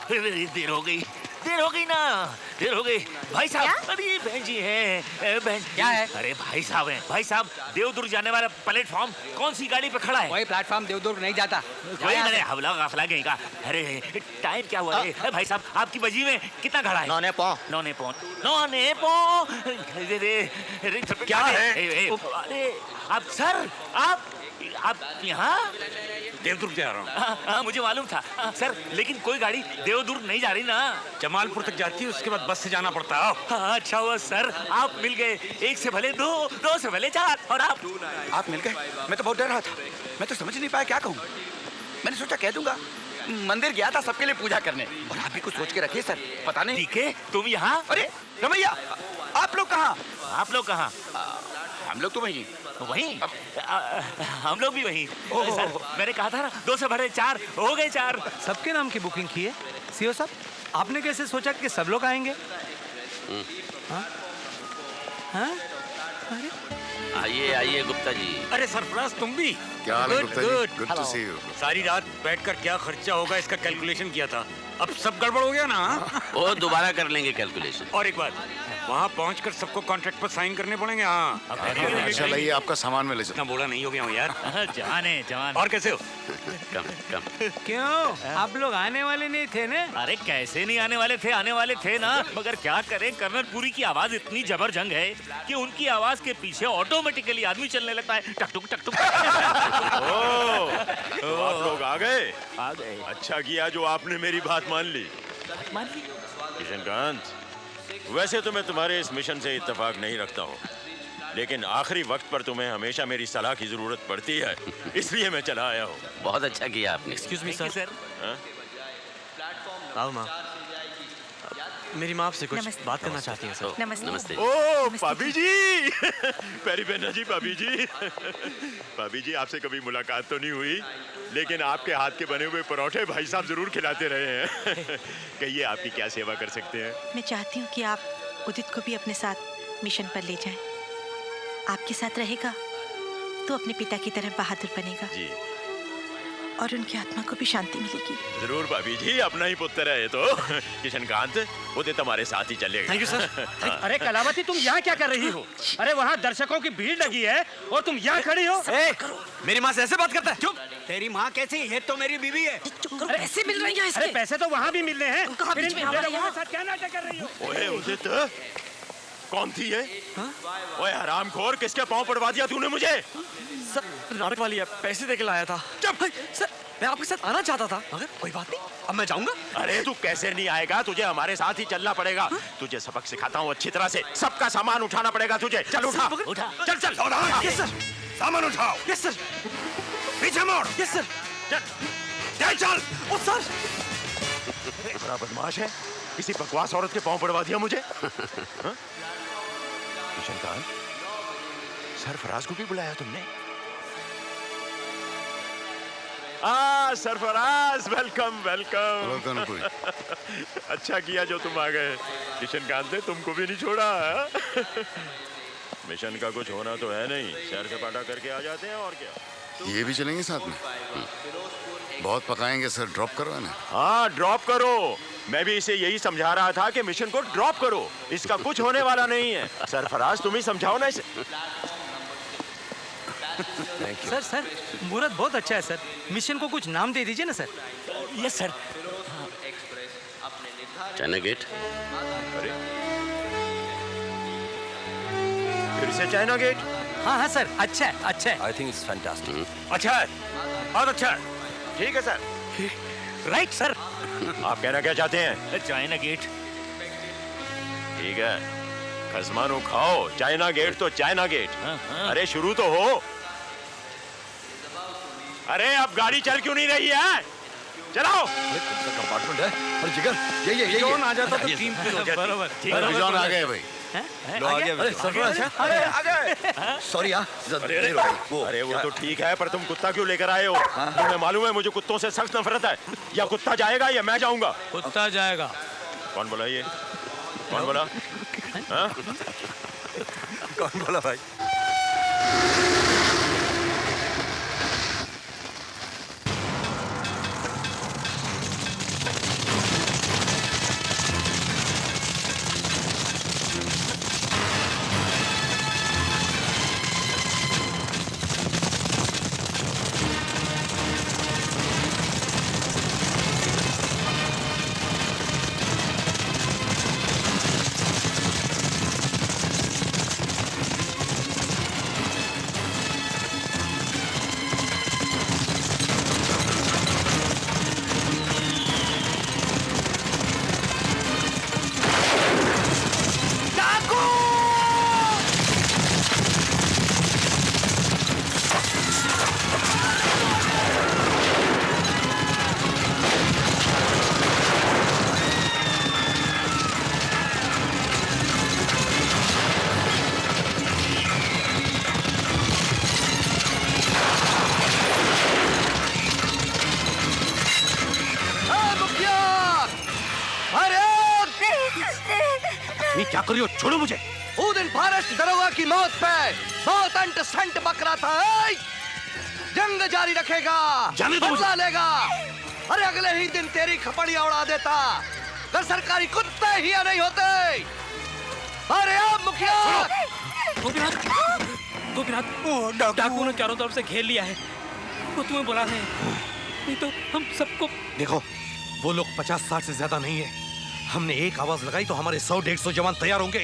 अरे देर हो गई ना, देर हो गई। भाई साहब, अरे बहन जी हैं। बहन क्या है? अरे भाई साहब हैं। भाई साहब, देवदुर्ग जाने वाला प्लेटफॉर्म कौन सी गाड़ी पे खड़ा है? वही प्लेटफॉर्म देवदुर्ग नहीं जाता। वही अरे हवला गाफला गई का। अरे टाइम क्या हुआ? अरे भाई साहब, आपकी बजी में कितना खड़ा है? 9 क्या है? अरे आप सर, आप यहाँ देवदुर्ग जा रहा हूँ। हाँ, मुझे मालूम था सर, लेकिन कोई गाड़ी देवदुर्ग नहीं जा रही ना। जमालपुर तक जाती है, उसके बाद बस से जाना पड़ता है। हाँ, अच्छा हुआ सर, आप मिल गए। 1 से भले 2, 2 से भले 4। और आप मिल गए? मैं तो बहुत डर रहा था, मैं तो समझ नहीं पाया क्या कहूँ। मैंने सोचा कह दूंगा। मंदिर गया था सबके लिए पूजा करने, और आप भी कुछ सोच के रखिए सर। पता नहीं। ठीक है, तुम यहाँ? अरे रमैया, आप लोग कहाँ? आप लोग कहाँ? हम लोग तो वहीं। हम लोग भी वहीं। सर, मैंने कहा था ना 2 से भले 4, हो गए 4। सबके नाम की बुकिंग की है सीओ साहब? आपने कैसे सोचा कि सब लोग आएंगे? आइए आइए गुप्ता जी। अरे सरफराज, तुम भी? क्या हाल है Gupta ji? Good to see you. सारी रात बैठकर क्या खर्चा होगा इसका कैलकुलेशन किया था। अब सब गड़बड़ हो गया ना? वो दोबारा कर लेंगे कैलकुलेशन। और एक बात, वहाँ पहुँचकर सबको कॉन्ट्रैक्ट पर साइन करने पड़ेंगे। हाँ, अच्छा लाइए, आपका सामान में ले चलो। इतना बोला नहीं हो गया हूँ यार। जवान। और कैसे हो? कम। क्यों, आप लोग आने वाले नहीं थे ना? अरे कैसे नहीं आने वाले थे, आने वाले थे ना, मगर क्या करें, कर्नल पुरी की आवाज इतनी जबरजंग है कि उनकी आवाज के पीछे ऑटोमेटिकली आदमी चलने लगता है। टक टुक टक टुक। तो आप लोग आ गए? आ गए। अच्छा किया जो आपने मेरी बात मान ली। किशनकांत, वैसे तो मैं तुम्हारे इस मिशन से इत्तेफाक नहीं रखता हूँ, लेकिन आखिरी वक्त पर तुम्हें हमेशा मेरी सलाह की जरूरत पड़ती है, इसलिए मैं चला आया हूँ। बहुत अच्छा किया आपने। Excuse me sir. हाँ? आओ माँ, मेरी माँ आपसे कुछ बात करना चाहती हैं सर। नमस्ते। ओ भाभी जी। पैरी पहना जी भाभी जी। भाभी जी, आपसे कभी मुलाकात तो नहीं हुई, लेकिन आपके हाथ के बने हुए परोठे भाई साहब जरूर खिलाते रहे हैं। कहिए आपकी क्या सेवा कर सकते हैं? मैं चाहती हूँ कि आप उदित को भी अपने साथ मिशन पर ले जाएं। आपके साथ रहेगा तो अपने पिता की तरह बहादुर बनेगा जी, और उनकी आत्मा को भी शांति मिलेगी। जरूर भाभी जी, अपना ही पुत्र है ये तो। किशनकांत, उदित हमारे साथ ही चलेगा। Thank you sir. अरे कलावती, तुम यहाँ क्या कर रही हो? अरे वहाँ दर्शकों की भीड़ लगी है और तुम यहाँ खड़ी हो। मेरी माँ से ऐसे बात करता है? चुप। तेरी माँ कैसी? ये तो मेरी बीवी है। अरे पैसे मिल रहे हैं इसके। अरे पैसे तो वहाँ भी मिलने हैं। कहाँ फिर बीच इन में हमारे लोगों यहाँ? के साथ क्या नाटक कर रही हो? ओए उदित, कौन थी ये? ओए हरामखोर, किसके पाँव पड़वा दिया तूने मुझे? सर, नाटक वाली है, पैसे देके लाया था। चुप। सर, मैं आपके साथ आना चाहता था, मगर कोई बात नहीं, अब मैं जाऊंगा। अरे तू कैसे नहीं आएगा? तुझे हमारे साथ ही चलना पड़ेगा। तुझे सबक सिखाता हूँ अच्छी तरह से। सबका सामान उठाना पड़ेगा तुझे। चल उठा, उठा। चल चल। Yes sir. सामान उठाओ। Yes sir. पीछे मोड़। Yes sir. चल चल। ओ सर। बड़ा बदमाश है, किसी बकवास औरत के पाँव पड़वा दिया मुझे। किशनकांत, सरफराज को भी बुलाया तुमने? Sarfaraz, welcome welcome. अच्छा किया जो तुम आ गए। किशनकांत ने तुमको भी नहीं छोड़ा है? मिशन का कुछ होना तो है नहीं, सैर सपाटा करके आ जाते हैं और क्या। ये भी चलेंगे साथ में? बहुत पकाएंगे सर, ड्रॉप करो ना। हाँ, ड्रॉप करो। मैं भी इसे यही समझा रहा था कि मिशन को ड्रॉप करो, इसका कुछ होने वाला नहीं है। सरफराज, तुम ही समझाओ ना इसे। सर, मुहूर्त बहुत अच्छा है सर। मिशन को कुछ नाम दे दीजिए ना sir. Yes sir. China gate. अरे फिर से चाइना गेट? हाँ सर, अच्छा है, अच्छा है। I think it's fantastic. अच्छा है, बहुत अच्छा है। ठीक है सर। Right sir. आप कहना क्या चाहते हैं? China gate. ठीक है, खजमानो खाओ, चाइना गेट तो चाइना गेट। अरे शुरू तो हो। अरे अब गाड़ी चल क्यों नहीं रही है? चलाओ। कंपार्टमेंट है और जिगर ये जॉन आ जाता तो कीमती हो जाती। बराबर ठीक है। जॉन आ गए भाई। लो आ गया। अरे आ गए। सॉरी यार अरे वो तो ठीक है, पर तुम कुत्ता क्यों लेकर आए हो? तुम्हें मालूम है मुझे कुत्तों से सख्त नफरत है। या कुत्ता जाएगा या मैं जाऊंगा। कुत्ता जाएगा। कौन बोला ये? कौन बोला? हाँ? कौन बोला भाई? क्या कर रही हो? छोड़ो मुझे। वो दिन फॉरेस्ट दरोगा की मौत पे बहुत अंट संट बकरा था। जंग जारी रखेगा, बदला लेगा। अरे अगले ही दिन तेरी खपड़िया उड़ा देता अगर सरकारी कुत्ते ही नहीं होते। अरे अब मुखिया। गोपीनाथ, डाकुओं ने चारों तरफ से घेर लिया है। वो तुम्हें बुला रहे हैं, नहीं तो हम सबको। देखो, वो लोग 50-60 से ज्यादा नहीं है। हमने एक आवाज लगाई तो हमारे 100-150 जवान तैयार होंगे।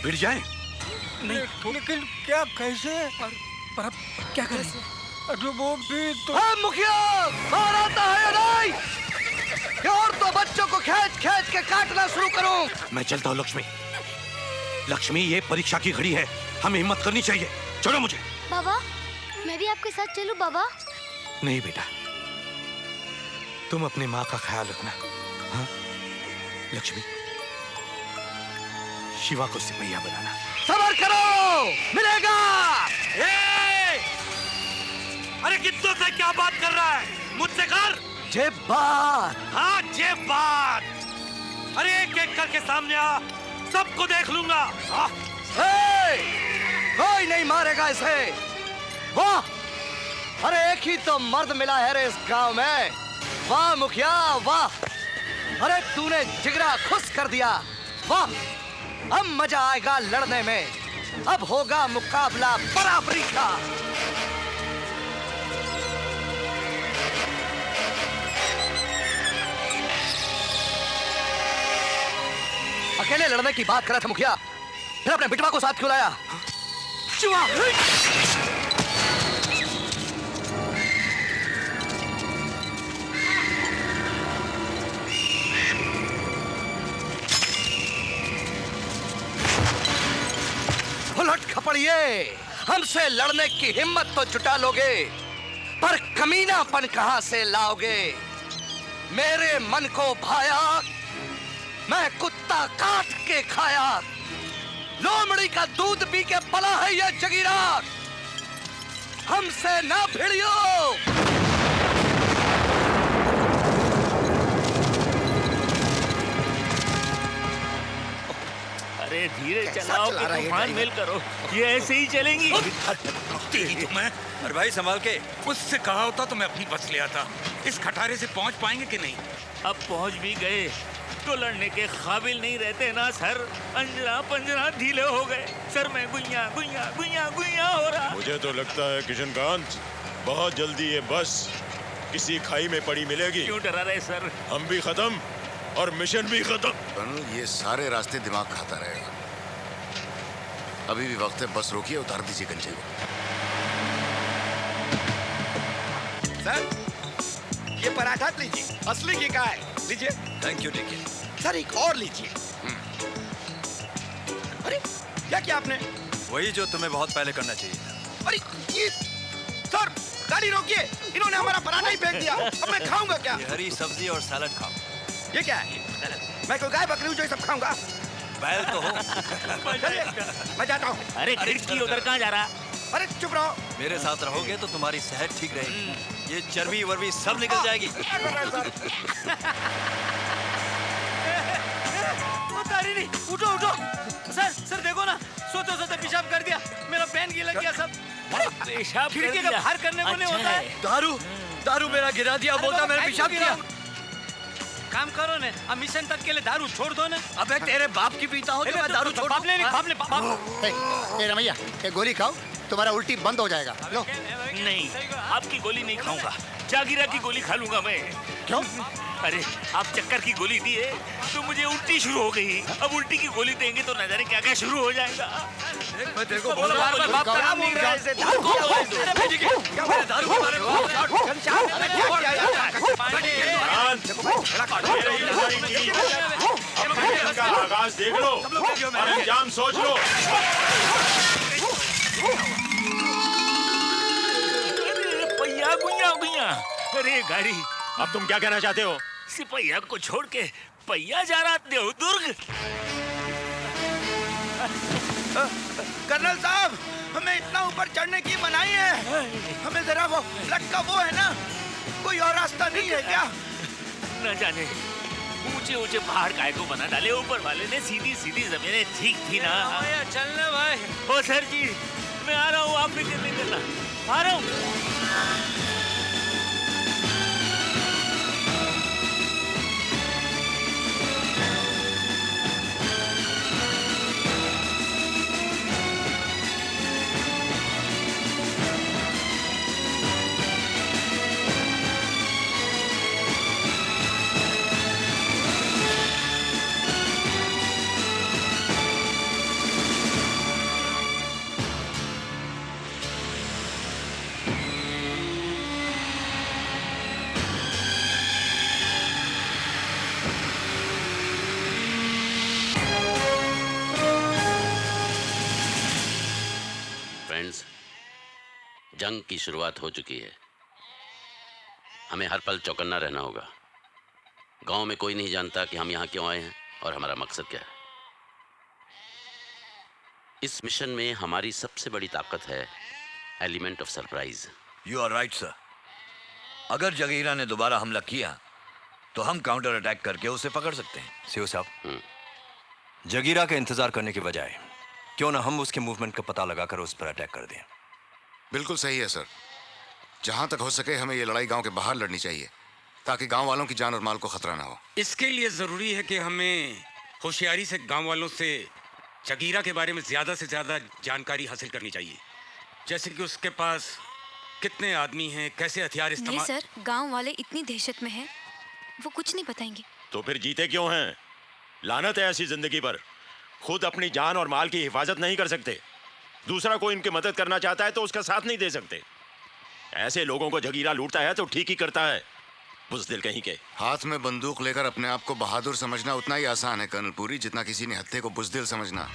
भिड़ जाएं। नहीं, लेकिन क्या कैसे? पर अब क्या करें? अरे वो भी तो। मुखिया, बाहर आता है या नहीं? और तो बच्चों को खींच के काटना शुरू करूं। मैं चलता हूँ लक्ष्मी। लक्ष्मी, ये परीक्षा की घड़ी है, हमें हिम्मत करनी चाहिए। छोड़ो मुझे। बाबा, मैं भी आपके साथ चलूं बाबा? नहीं बेटा, तुम अपनी माँ का ख्याल रखना। हाँ? लक्ष्मी, शिवा को सिपहिया बनाना। सबर करो, मिलेगा। अरे कित्तों से क्या बात कर रहा है? मुझसे कर। जेब बात। हाँ, जेब बात। अरे एक-एक करके सामने आ, सबको देख लूंगा। कोई नहीं मारेगा इसे। वाह, अरे एक ही तो मर्द मिला है रे इस गांव में। वाह मुखिया, वाह। अरे तूने जिगरा खुश कर दिया। वाह, अब मजा आएगा लड़ने में। अब होगा मुकाबला बराबरी का। अकेले लड़ने की बात करा था मुखिया, फिर अपने बिटवा को साथ क्यों लाया? शिवा! उलट खपड़िए, हमसे लड़ने की हिम्मत तो जुटा लोगे, पर कमीनापन कहां से लाओगे? मेरे मन को भाया, मैं कुत्ता काट के खाया। लोमड़ी का दूध पी के पला है ये जगीरा। हमसे ना भिड़ियो। अरे धीरे चलाओ कि तूफान मेल करो, ये ऐसे ही चलेंगी। अरे भाई संभाल के। उससे कहा होता तो मैं अपनी बस ले आता। इस खटारे से पहुंच पाएंगे कि नहीं? अब पहुंच भी गए तो लड़ने के काबिल नहीं रहते ना सर। अंजरा पंजरा ढीले हो गए सर। मैं गुइया गुइया गुइया गुइया हो रहा। मुझे तो लगता है किशनकांत, बहुत जल्दी ये बस किसी खाई में पड़ी मिलेगी। क्यों डरा रहे सर? हम भी खत्म और मिशन भी खत्म। कर्नल, ये सारे रास्ते दिमाग खाता रहेगा। अभी भी वक्त है, बस रोकिए, उतार दीजिए गंजे को। सर, ये पराठा लीजिए, असली घी का है। लीजिए। Thank you. देखिए सर, एक और लीजिए। अरे क्या किया आपने? वही जो तुम्हें बहुत पहले करना चाहिए। अरे ये सर, गाड़ी रोकिए, इन्होंने हमारा पराठा ही फेंक दिया। अब मैं खाऊंगा क्या? ये हरी सब्जी और सैलड खाओ। ये क्या है? मैं कोई गाय बकरी हूँ जो ये सब खाऊंगा? बैल तो हो। चलिए, मैं जाता हूँ। अरे खिड़की उधर कहाँ जा रहा? अरे चुप रहो। मेरे साथ रहोगे तो तुम्हारी सेहत ठीक रहेगी। ये चर्बी वर्बी सब निकल जाएगी। तारी नहीं, उठो उठो। सर सर देखो ना, सोते सोते पेशाब कर दिया, मेरा पेन की लग गया सब। पेशाब खिड़की का बाहर करने को नहीं होता है। दारू मेरा गिरा दिया, बोलता मैंने पेशाब किया। काम करो ने, अब मिशन तक के लिए दारू छोड़ दो ना। अबे तेरे बाप की पीता हो तो मैं दारू छोड़ बाप ले नहीं, बाप ले बाप। ए रमैया, ये गोली खाओ, तुम्हारा उल्टी बंद हो जाएगा। लो। नहीं, आपकी गोली नहीं खाऊंगा, जागीरा की गोली खा लूंगा मैं। क्यों? अरे आप चक्कर की गोली दिए तो मुझे उल्टी शुरू हो गई। अब उल्टी की गोली देंगे तो न जाने क्या क्या शुरू हो जाएगा। मैं तेरे को बोल रहा हूं, बाप का नाम नहीं रहा ऐसे दारू को अरे भेज के क्या बोले दारू के बारे में आगाज देख लो और अंजाम सोच लो। पहिया गुइया गुइया। अरे गाड़ी, अब तुम क्या कहना चाहते हो? सिपहिया को छोड़ के पहिया जा रहा देवदुर्ग। कर्नल साहब, हमें इतना ऊपर चढ़ने की मनाही है। हमें जरा वो लटका वो है ना, कोई और रास्ता नहीं है क्या? न जाने ऊंचे ऊंचे पहाड़ काय को बना डाले ऊपर वाले ने। सीधी सीधी जमीनें ठीक थी ना। चलना भाई। ओ सर जी, मैं आ रहा हूँ, आप फिक्र नहीं करना, आ रहा हूँ। फ्रेंड्स, जंग की शुरुआत हो चुकी है। हमें हर पल चौकन्ना रहना होगा। गांव में कोई नहीं जानता कि हम यहाँ क्यों आए हैं और हमारा मकसद क्या है। इस मिशन में हमारी सबसे बड़ी ताकत है element of surprise. You are right sir. अगर जगीरा ने दोबारा हमला किया तो हम काउंटर अटैक करके उसे पकड़ सकते हैं। सीओ साहब, जगीरा का इंतजार करने के बजाय क्यों ना हम उसके मूवमेंट का पता लगाकर उस पर अटैक कर दें। बिल्कुल सही है सर। जहां तक हो सके हमें ये लड़ाई गांव के बाहर लड़नी चाहिए ताकि गांव वालों की जान और माल को खतरा ना हो। इसके लिए जरूरी है कि हमें होशियारी से गांव वालों से जगीरा के बारे में ज्यादा से ज्यादा जानकारी हासिल करनी चाहिए। जैसे कि उसके पास कितने आदमी हैं, कैसे हथियार नहीं इस्तेमाल। सर, गांव वाले इतनी दहशत में हैं, वो कुछ नहीं बताएंगे। तो फिर जीते क्यों हैं? लानत है ऐसी जिंदगी पर। खुद अपनी जान और माल की हिफाजत नहीं कर सकते, दूसरा कोई इनकी मदद करना चाहता है तो उसका साथ नहीं दे सकते। ऐसे लोगों को जगीरा लूटता है तो ठीक ही करता है, बुज़दिल कहीं के। हाथ में बंदूक लेकर अपने आप को बहादुर समझना उतना ही आसान है कर्नल पुरी जितना किसी ने हत्थे को बुज़दिल समझना।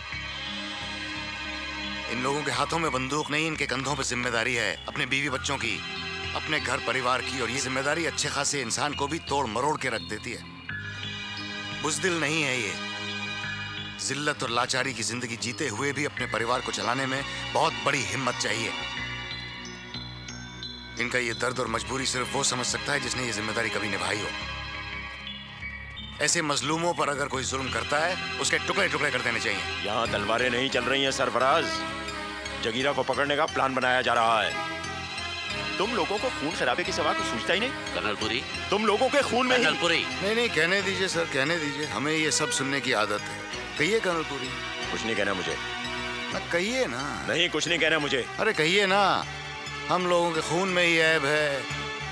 इन लोगों के हाथों में बंदूक नहीं, इनके कंधों पर जिम्मेदारी है अपने बीवी बच्चों की, अपने घर परिवार की। और ये जिम्मेदारी अच्छे खासे इंसान को भी तोड़ मरोड़ के रख देती है। बुज़दिल नहीं है ये। जिल्लत और लाचारी की जिंदगी जीते हुए भी अपने परिवार को चलाने में बहुत बड़ी हिम्मत चाहिए। इनका ये दर्द और मजबूरी सिर्फ वो समझ सकता है जिसने ये जिम्मेदारी कभी निभाई हो। ऐसे मजलूमों पर अगर कोई जुल्म करता है उसके टुकड़े टुकड़े कर देने चाहिए। यहाँ तलवारें नहीं चल रही हैं सरफराज, जगीरा को पकड़ने का प्लान बनाया जा रहा है। तुम लोगों को खून खराबे की सवा कुछ सूझता ही नहीं। कर्नल पुरी, तुम लोगों के खून में कर्नल पुरी। नहीं कहने दीजिए सर, कहने दीजिए। हमें ये सब सुनने की आदत है। कहिए कर्नल पुरी। कुछ नहीं कहना मुझे। कहिए ना। नहीं, कुछ नहीं कहना मुझे। अरे कहिए ना। हम लोगों के खून में ही ऐब है।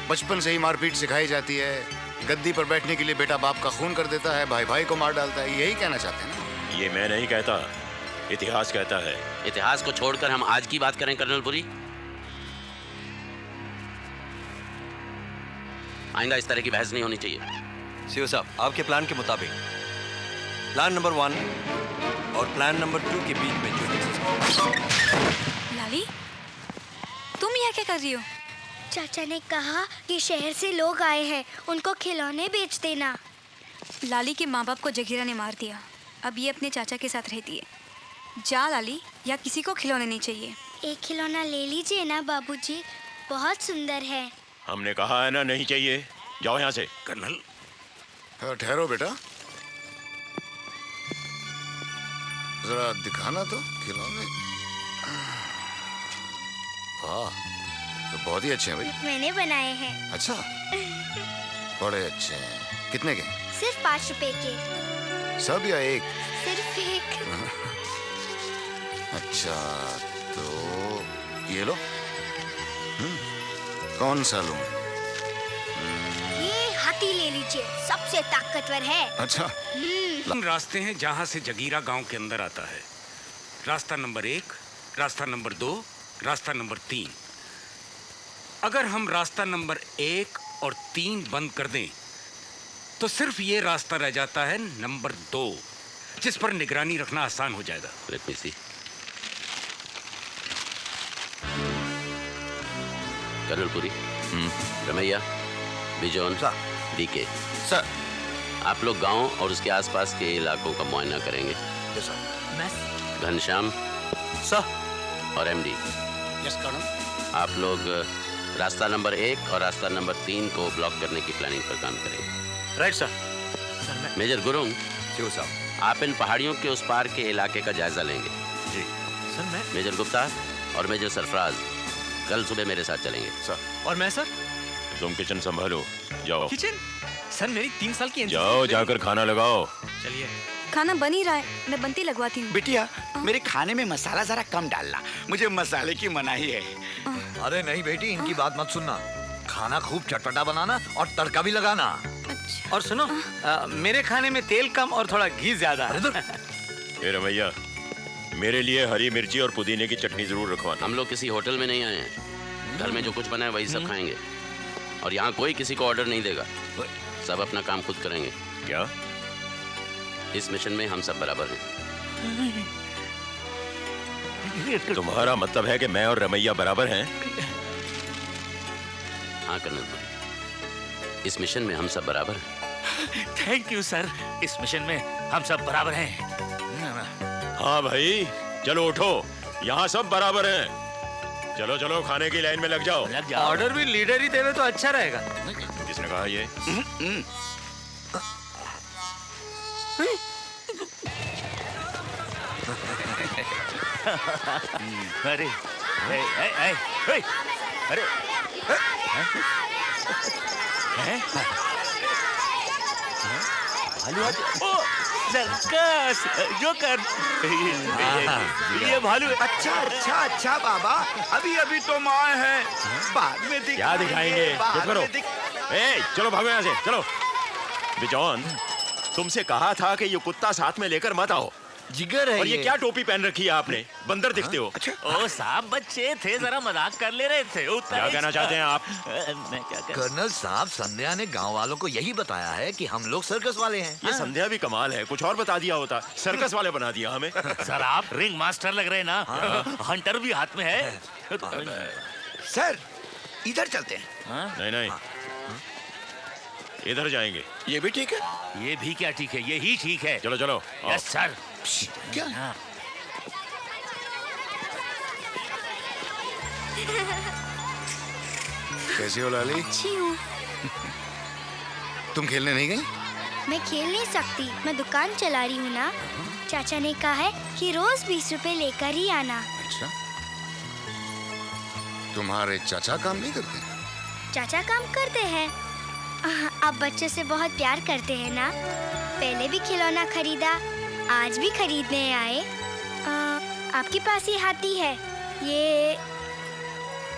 बचपन से ही मारपीट सिखाई जाती है। गद्दी पर बैठने के लिए बेटा बाप का खून कर देता है, भाई भाई को मार डालता है। यही कहना चाहते हैं ना? ये मैं नहीं कहता, इतिहास कहता है। इतिहास को छोड़कर हम आज की बात करें कर्नल पुरी। आइंदा इस तरह की बहस नहीं होनी चाहिए। सीओ साहब, आपके प्लान के मुताबिक प्लान नंबर 1 और प्लान नंबर 2 के बीच में छोटी सी। लाली, तुम यहाँ क्या कर रही हो? चाचा ने कहा कि शहर से लोग आए हैं, उनको खिलौने बेच देना। लाली के माँ बाप को जगीरा ने मार दिया, अब ये अपने चाचा के साथ रहती है। जा लाली, या किसी को खिलौने नहीं चाहिए। एक खिलौना ले लीजिए ना बाबूजी, बहुत सुंदर है। हमने कहा है ना नहीं चाहिए, जाओ यहाँ से। कर्नल ठहरो बेटा, जरा दिखाना तो खिलौने। वाह, तो बहुत ही अच्छे हैं भाई। मैंने बनाए हैं। अच्छा, बड़े अच्छे हैं। कितने के? सिर्फ 5 रुपए के। सब या एक? सिर्फ एक। अच्छा, तो ये लो। कौन सा लूं? ये हाथी ले लीजिए, सबसे ताकतवर है। अच्छा। तीन रास्ते हैं जहां से जगीरा गांव के अंदर आता है। रास्ता नंबर 1, रास्ता नंबर 2, रास्ता नंबर 3। अगर हम रास्ता नंबर 1 और 3 बंद कर दें तो सिर्फ ये रास्ता रह जाता है नंबर 2, जिस पर निगरानी रखना आसान हो जाएगा। Let me see. Colonel Puri, Ramaiya, Bijon, DK, sir, आप लोग गांव और उसके आसपास के इलाकों का मुआयना करेंगे। Yes sir. घनश्याम सर और एमडी, यस कर्नल। आप लोग रास्ता नंबर 1 और रास्ता नंबर 3 को ब्लॉक करने की प्लानिंग पर काम करेंगे। Right sir. मेजर गुरुंग, साहब, आप इन पहाड़ियों के उस पार के इलाके का जायजा लेंगे। जी सर। मैं मेजर गुप्ता और मेजर सरफराज कल सुबह मेरे साथ चलेंगे। सर। और मैं सर? तुम किचन संभालो, जाओ। किचन? सर मेरी 3 साल की जाओ, जाकर खाना लगाओ। चलिए। खाना बन ही रहा है, मैं बनती लगवाती हूँ। बिटिया, मेरे खाने में मसाला जरा कम डालना, मुझे मसाले की मनाही है। अरे नहीं बेटी, इनकी बात मत सुनना। खाना खूब चटपटा बनाना और तड़का भी लगाना। और सुनो, मेरे खाने में तेल कम और थोड़ा घी ज्यादा। ए रमैया, मेरे लिए हरी मिर्ची और पुदीने की चटनी जरूर रखवाना। हम लोग किसी होटल में नहीं आए हैं, घर में जो कुछ बना है वही सब खाएंगे। और यहाँ कोई किसी को ऑर्डर नहीं देगा, सब अपना काम खुद करेंगे। क्या? इस मिशन में हम सब बराबर हैं। तुम्हारा मतलब है कि मैं और रमैया बराबर हैं? हाँ कर्नल पुरी, इस मिशन में हम सब बराबर हैं। थैंक यू सर, इस मिशन में हम सब बराबर हैं। हाँ भाई, चलो उठो, यहाँ सब बराबर हैं। चलो चलो, खाने की लाइन में लग जाओ। ऑर्डर भी लीडर ही देवे तो अच्छा रहेगा। किसने कहा ये? अरे अरे सर्कस जोकर, ये भालू। अच्छा अच्छा अच्छा बाबा, अभी अभी तो माए हैं, बाद में क्या दिखाएंगे? चुप करो। चलो भागो यहाँ से, चलो। बिजॉन, तुमसे कहा था कि ये कुत्ता साथ में लेकर मत आओ। जिगर है। और ये क्या टोपी पहन रखी है आपने? बंदर दिखते हो। ओ साहब, बच्चे थे, जरा मजाक कर ले रहे थे। क्या कहना चाहते हैं आप? मैं क्या कर्नल साहब, संध्या ने गांव वालों को यही बताया है कि हम लोग सर्कस वाले हैं। ये संध्या भी कमाल है, कुछ और बता दिया होता, सर्कस वाले बना दिया हमें। सर आप रिंग मास्टर लग रहे हैं ना, हंटर भी हाथ में है। सर, इधर चलते हैं। नहीं नहीं, इधर जाएंगे। ये भी ठीक है। ये भी क्या ठीक है, ये ही ठीक है। चलो चलो। Yes sir. क्या? कैसी हो लाली? अच्छी हूँ। तुम खेलने नहीं गई? मैं खेल नहीं सकती, मैं दुकान चला रही हूँ ना। चाचा ने कहा है कि रोज 20 रुपए लेकर ही आना। अच्छा, तुम्हारे चाचा काम नहीं करते? चाचा काम करते हैं, आप बच्चे से बहुत प्यार करते हैं ना। पहले भी खिलौना खरीदा, आज भी खरीदने आए। आपके पास ये हाथी है, ये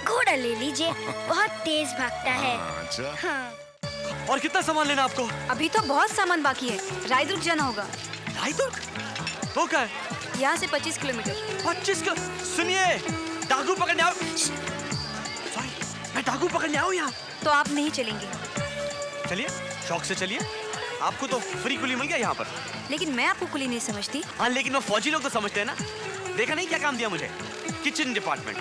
घोड़ा ले लीजिए, बहुत तेज भागता है। अच्छा। हाँ। और कितना सामान लेना आपको? अभी तो बहुत सामान बाकी है, रायदुर्ग जाना होगा। रायदुर्ग? वो क्या है? यहाँ से 25 किलोमीटर। 25 का? सुनिए, डाकू पकड़ने आओ। सॉरी, मैं डाकू पकड़ने आऊँ यहाँ। तो आप नहीं चलेंगे? चलिए, शौक से चलिए। आपको तो फ्री कुली मिल गया यहाँ पर। लेकिन मैं आपको कुली नहीं समझती। हाँ लेकिन वो फौजी लोग तो समझते हैं ना। देखा नहीं क्या काम दिया मुझे, किचन डिपार्टमेंट।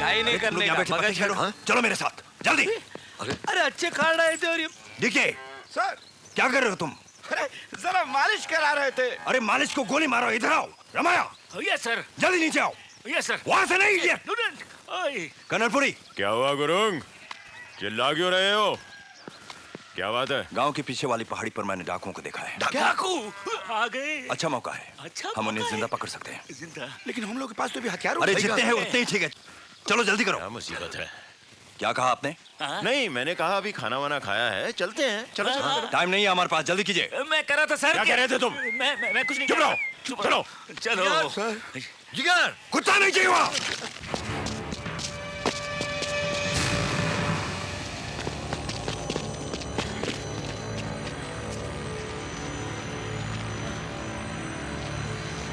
गाय नहीं करने का, मगर छेड़ो। हाँ? चलो मेरे साथ जल्दी। अरे अच्छे खा रहे थे और ये देखिए सर क्या कर रहे हो तुम? अरे जरा मालिश करा रहे थे। अरे मालिश को गोली मारो, इधर आओ। Ramya yes sir. जल्दी नीचे आओ। Yes sir. वहां से नहीं इडियट। कनरपुरी क्या हुआ गुरुंग? चिल्ला क्यों रहे हो? क्या बात है? गांव के पीछे वाली पहाड़ी पर मैंने डाकुओं को देखा है। डाकू आ गए। अच्छा मौका है, अच्छा हम उन्हें जिंदा पकड़ सकते हैं। जिंदा? लेकिन हम लोग के पास तो भी हथियार। अरे जितने हैं उतने ही ठीक है। चलो जल्दी करो। क्या मुसीबत है? क्या कहा आपने? नहीं, मैंने कहा अभी खाना वाना खाया है, चलते हैं। चलो चलो। टाइम नहीं है हमारे पास, जल्दी कीजिए। मैं कर रहा था सर। क्या कह रहे थे तुम? मैं कुछ नहीं। चुप रहो। चलो चलो। जिगर कुत्ता नहीं चाहिए वहां।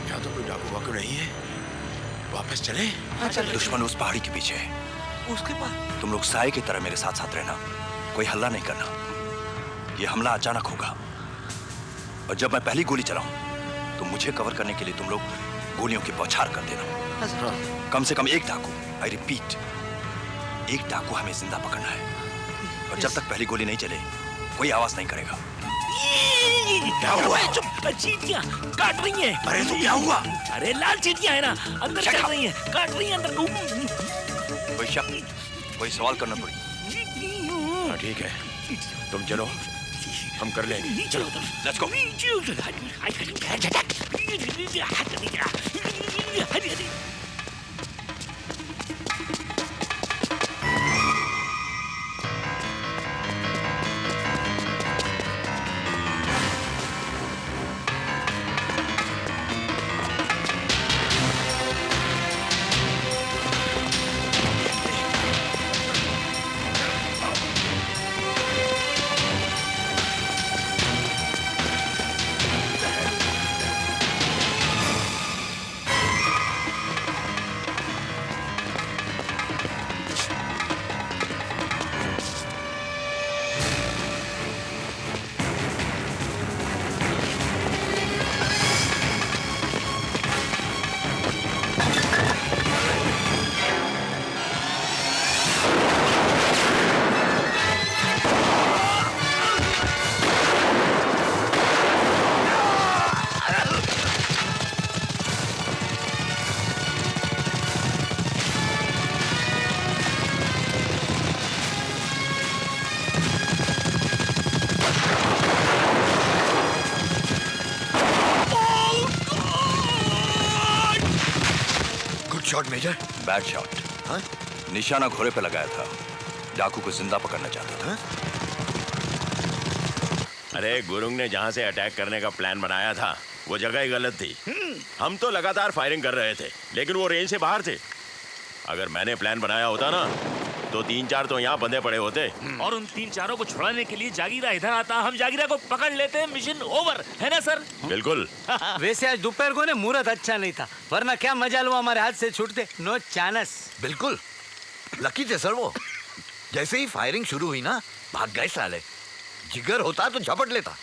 यहाँ तो कोई डाकू वाकू नहीं है। वापस चले? दुश्मन उस पहाड़ी के पीछे है। उसके बाद तुम लोग साए की तरह मेरे साथ साथ रहना, कोई हल्ला नहीं करना। ये हमला अचानक होगा और जब मैं पहली गोली चलाऊं तो मुझे कवर करने के लिए तुम लोग गोलियों की बौछार कर देना। कम से कम एक डाकू, आई रिपीट, एक डाकू हमें जिंदा पकड़ना है और जब तक पहली गोली नहीं चले कोई आवाज नहीं करेगा। क्या हुआ? चींटियां काट रही हैं। अरे तो क्या हुआ? अरे लाल चींटियां है ना, अंदर चल रही हैं, काट रही हैं अंदर। कोई शक, कोई सवाल करना पड़ी। हाँ ठीक है, तुम चलो, हम कर लेंगे। चलो let's go. Shot major. Bad shot. हाँ? निशाना घोड़े पे लगाया था, डाकू को जिंदा पकड़ना चाहता था। अरे गुरुंग ने जहाँ से अटैक करने का प्लान बनाया था वो जगह ही गलत थी। हम तो लगातार फायरिंग कर रहे थे लेकिन वो रेंज से बाहर थे। अगर मैंने प्लान बनाया होता ना तो 3-4 तो यहाँ बंधे पड़े होते। और उन 3-4 को छुड़ाने के लिए जागीरा इधर आता, हम जागीरा को पकड़ लेते, मिशन ओवर, है ना सर? बिल्कुल। वैसे आज दोपहर को ना मुहूर्त अच्छा नहीं था, वरना क्या मजा लो हमारे हाथ से छूटते। No chance. बिल्कुल लकी थे सर वो। जैसे ही फायरिंग शुरू हुई ना भाग गए साले। जिगर होता तो झपट लेता।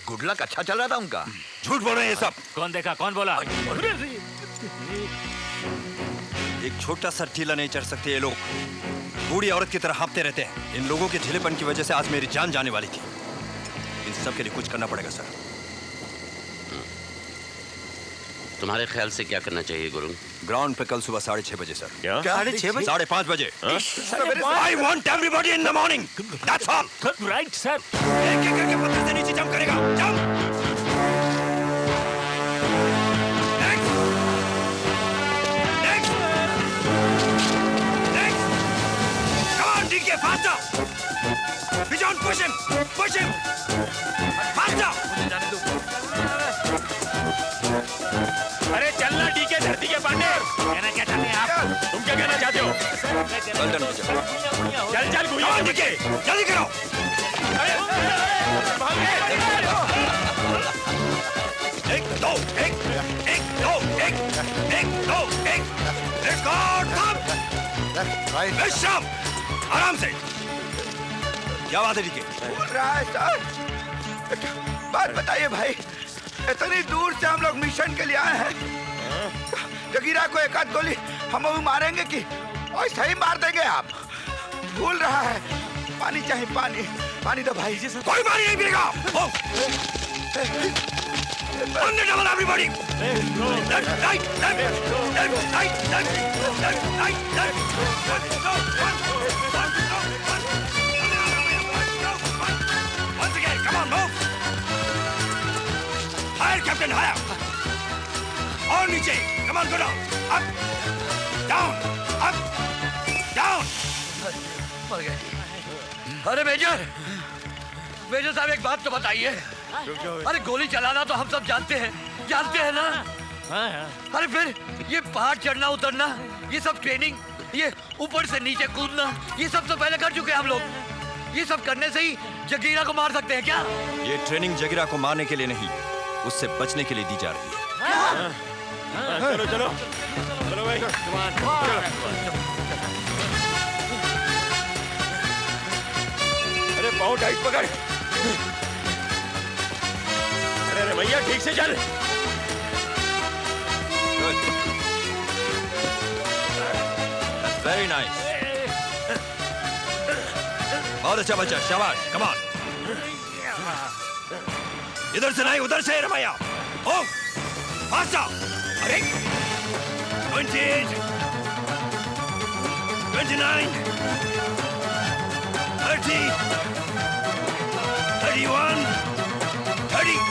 गुड लक अच्छा चल रहा था उनका। झूठ बोल रहे हैं ये सब। कौन देखा, कौन बोला? एक छोटा सा टीला नहीं चढ़ सकते ये लोग, बूढ़ी औरत की तरह हाँपते रहते हैं। इन लोगों के ढीलेपन की वजह से आज मेरी जान जाने वाली थी। इन सब के लिए कुछ करना पड़ेगा सर। तुम्हारे ख्याल से क्या करना चाहिए गुरुंग? ग्राउंड पे कल सुबह 6:30 बजे सर। क्या? 6:30 बजे? 5:30 बजे। I want everybody in the morning. That's all. Right, sir. एक-एक करके पत्थर से नीचे जंप करेगा। Jump. Next. Next. push him! Push him! Faster! अरे चलना डीके धरती के पांडे। कहना क्या चाहते हैं आप? तुम क्या कहना चाहते हो? चल चल गुइया डीके, जल्दी करो। एक दो एक दो विश्राम, आराम से। क्या बात है डीके? बोल रहा है सर। बात बताइए भाई, इतनी दूर से हम लोग मिशन के लिए आए हैं। जगीरा को एक आध गोली हम भी मारेंगे कि ऐसा ही मार देंगे आप? भूल रहा है, पानी चाहिए, पानी। पानी दो भाई। कोई पानी नहीं पिएगा। Under double everybody. Left, right, left, right, left, right, left. Once again, come on, move. Higher, Captain, higher. और नीचे, come on, go down. Up, down, up, down. मर गए। अरे मेजर साहब, एक बात तो बताइए। अरे गोली चलाना तो हम सब जानते हैं ना? अरे फिर ये पहाड़ चढ़ना उतरना, ये सब ट्रेनिंग, ये ऊपर से नीचे कूदना, ये सब तो पहले कर चुके हैं हम लोग। ये सब करने से ही जगीरा को मार सकते हैं क्या? ये ट्रेनिंग जगीरा को मारने के लिए नहीं, उससे बचने के लिए दी जा रही है। चलो चलो चलो भाई, अरे पाँव टाइट पकड़। अरे भैया ठीक से चल। That's very nice. बहुत अच्छा बच्चा, शाबाश, come on. इधर से नहीं, उधर से रमैया। ओ, फास्टर। अरे 28, 29, 30, 31, 30.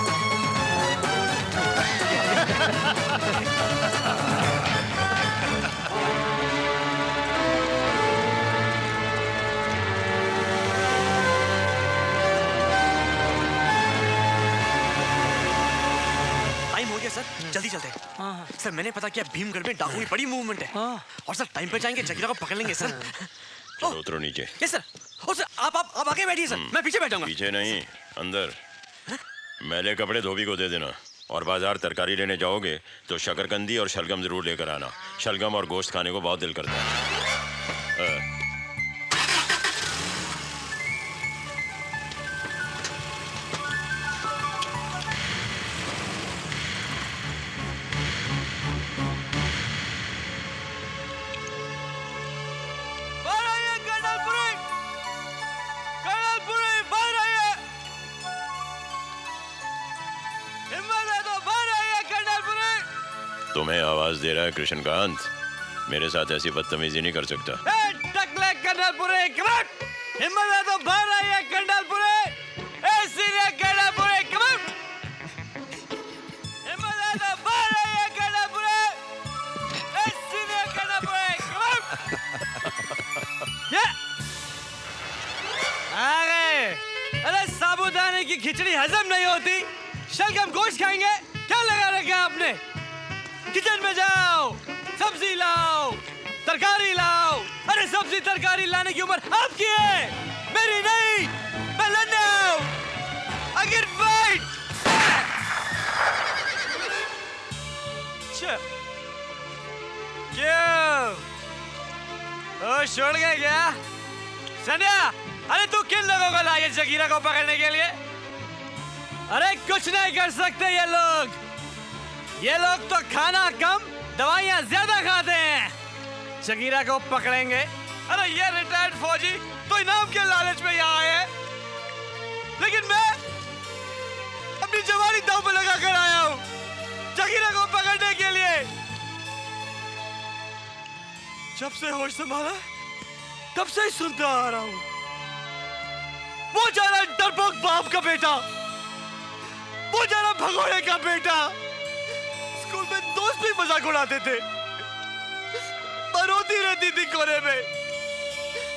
टाइम हो गया सर, जल्दी चलते हैं। सर मैंने पता किया भीमगढ़ में डाकुओं की बड़ी मूवमेंट है। और सर टाइम पे जाएंगे, जगीरा को पकड़ लेंगे सर। चलो उतरो नीचे। Yes sir. ओ सर आप आगे बैठिए सर, मैं पीछे बैठूंगा। पीछे नहीं, अंदर। मैले कपड़े धोबी को दे देना। और बाजार तरकारी लेने जाओगे तो शकरकंदी और शलगम जरूर लेकर आना। शलगम और गोश्त खाने को बहुत दिल करता है। तुम्हें आवाज दे रहा है कृष्णकांत, मेरे साथ ऐसी बदतमीजी नहीं कर सकता। टकले कर्नलपुरे, हिम्मत है तो बाहर आइए कर्नलपुरे। सीनियर कर्नलपुरे, हिम्मत है तो बाहर आइए कर्नलपुरे। सीनियर कर्नलपुरे, आ गए। अरे साबूदाने की खिचड़ी हजम नहीं होती, शलगम गोश्त खाएंगे? क्या लगा रखा आपने? किचन में जाओ, सब्जी लाओ, तरकारी लाओ। अरे सब्जी तरकारी लाने की उम्र आपकी है, मेरी नहीं। मैं लड़ने आऊं, अगर फाइट। क्यों? ओ छोड़ गए क्या? संध्या, अरे तू किन लोगों को लाए जगीरा को पकड़ने के लिए? अरे कुछ नहीं कर सकते ये लोग तो खाना कम, दवाइयां ज्यादा खाते हैं। जगीरा को पकड़ेंगे। अरे ये रिटायर्ड फौजी तो इनाम के लालच में यहाँ आए हैं, लेकिन मैं अपनी जवानी दांव पे लगा कर आया हूँ जगीरा को पकड़ने के लिए। जब से होश संभाला तब से ही सुनता आ रहा हूँ, वो जा रहा डरपोक बाप का बेटा, वो जा रहा भगोड़े का बेटा। स्कूल में दोस्त भी मजाक उड़ाते थे, रोती रहती थी कोने में,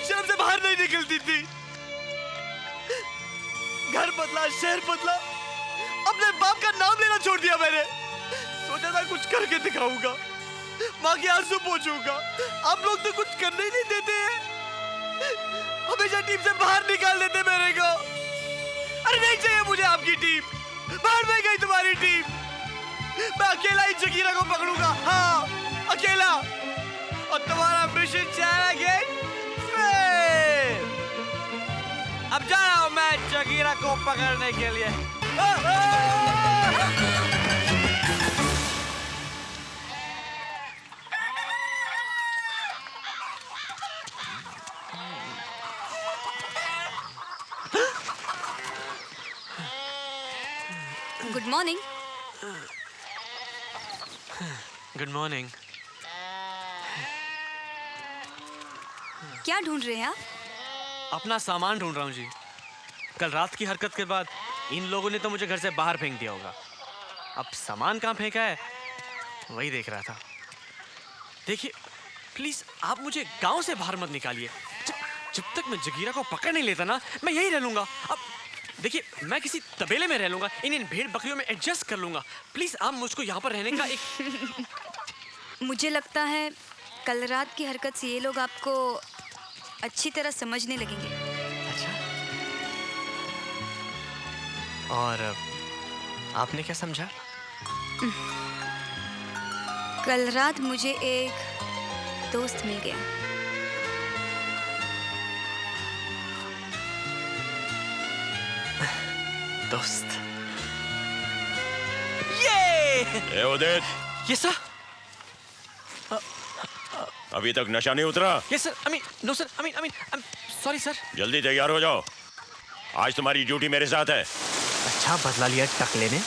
शर्म से बाहर नहीं निकलती थी। घर बदला, शहर बदला, अपने बाप का नाम लेना छोड़ दिया मैंने। सोचा था कुछ करके दिखाऊंगा, माँ के आंसू पोंछूंगा। आप लोग तो कुछ करने ही नहीं देते हैं, हमेशा टीम से बाहर निकाल देते मेरे को। अरे नहीं चाहिए मुझे आपकी टीम, बाहर में गई तुम्हारी टीम। मैं अकेला ही जगीरा को पकड़ूंगा, हाँ अकेला, और तुम्हारा मिशन जाएगा फेल। अब जा रहा हूं मैं जगीरा को पकड़ने के लिए। Good morning. Good morning. क्या ढूंढ रहे हैं आप? अपना सामान ढूंढ रहा हूँ जी। कल रात की हरकत के बाद इन लोगों ने तो मुझे घर से बाहर फेंक दिया होगा। अब सामान कहाँ फेंका है वही देख रहा था। देखिए प्लीज आप मुझे गांव से बाहर मत निकालिए। जब तक मैं जगीरा को पकड़ नहीं लेता ना, मैं यही रह लूंगा। अब देखिए मैं किसी तबेले में रह लूंगा, इन भेड़ बकरियों में एडजस्ट कर लूंगा। प्लीज आप मुझको यहाँ पर रहने का एक मुझे लगता है कल रात की हरकत से ये लोग आपको अच्छी तरह समझने लगेंगे। और आपने क्या समझा? कल रात मुझे एक दोस्त मिल गया। दोस्त? ए उदित, ये सर। अभी तक नशा नहीं उतरा? Yes sir. I mean no sir, I mean sorry sir. जल्दी तैयार हो जाओ, आज तुम्हारी ड्यूटी मेरे साथ है। अच्छा बदला लिया टकले ने,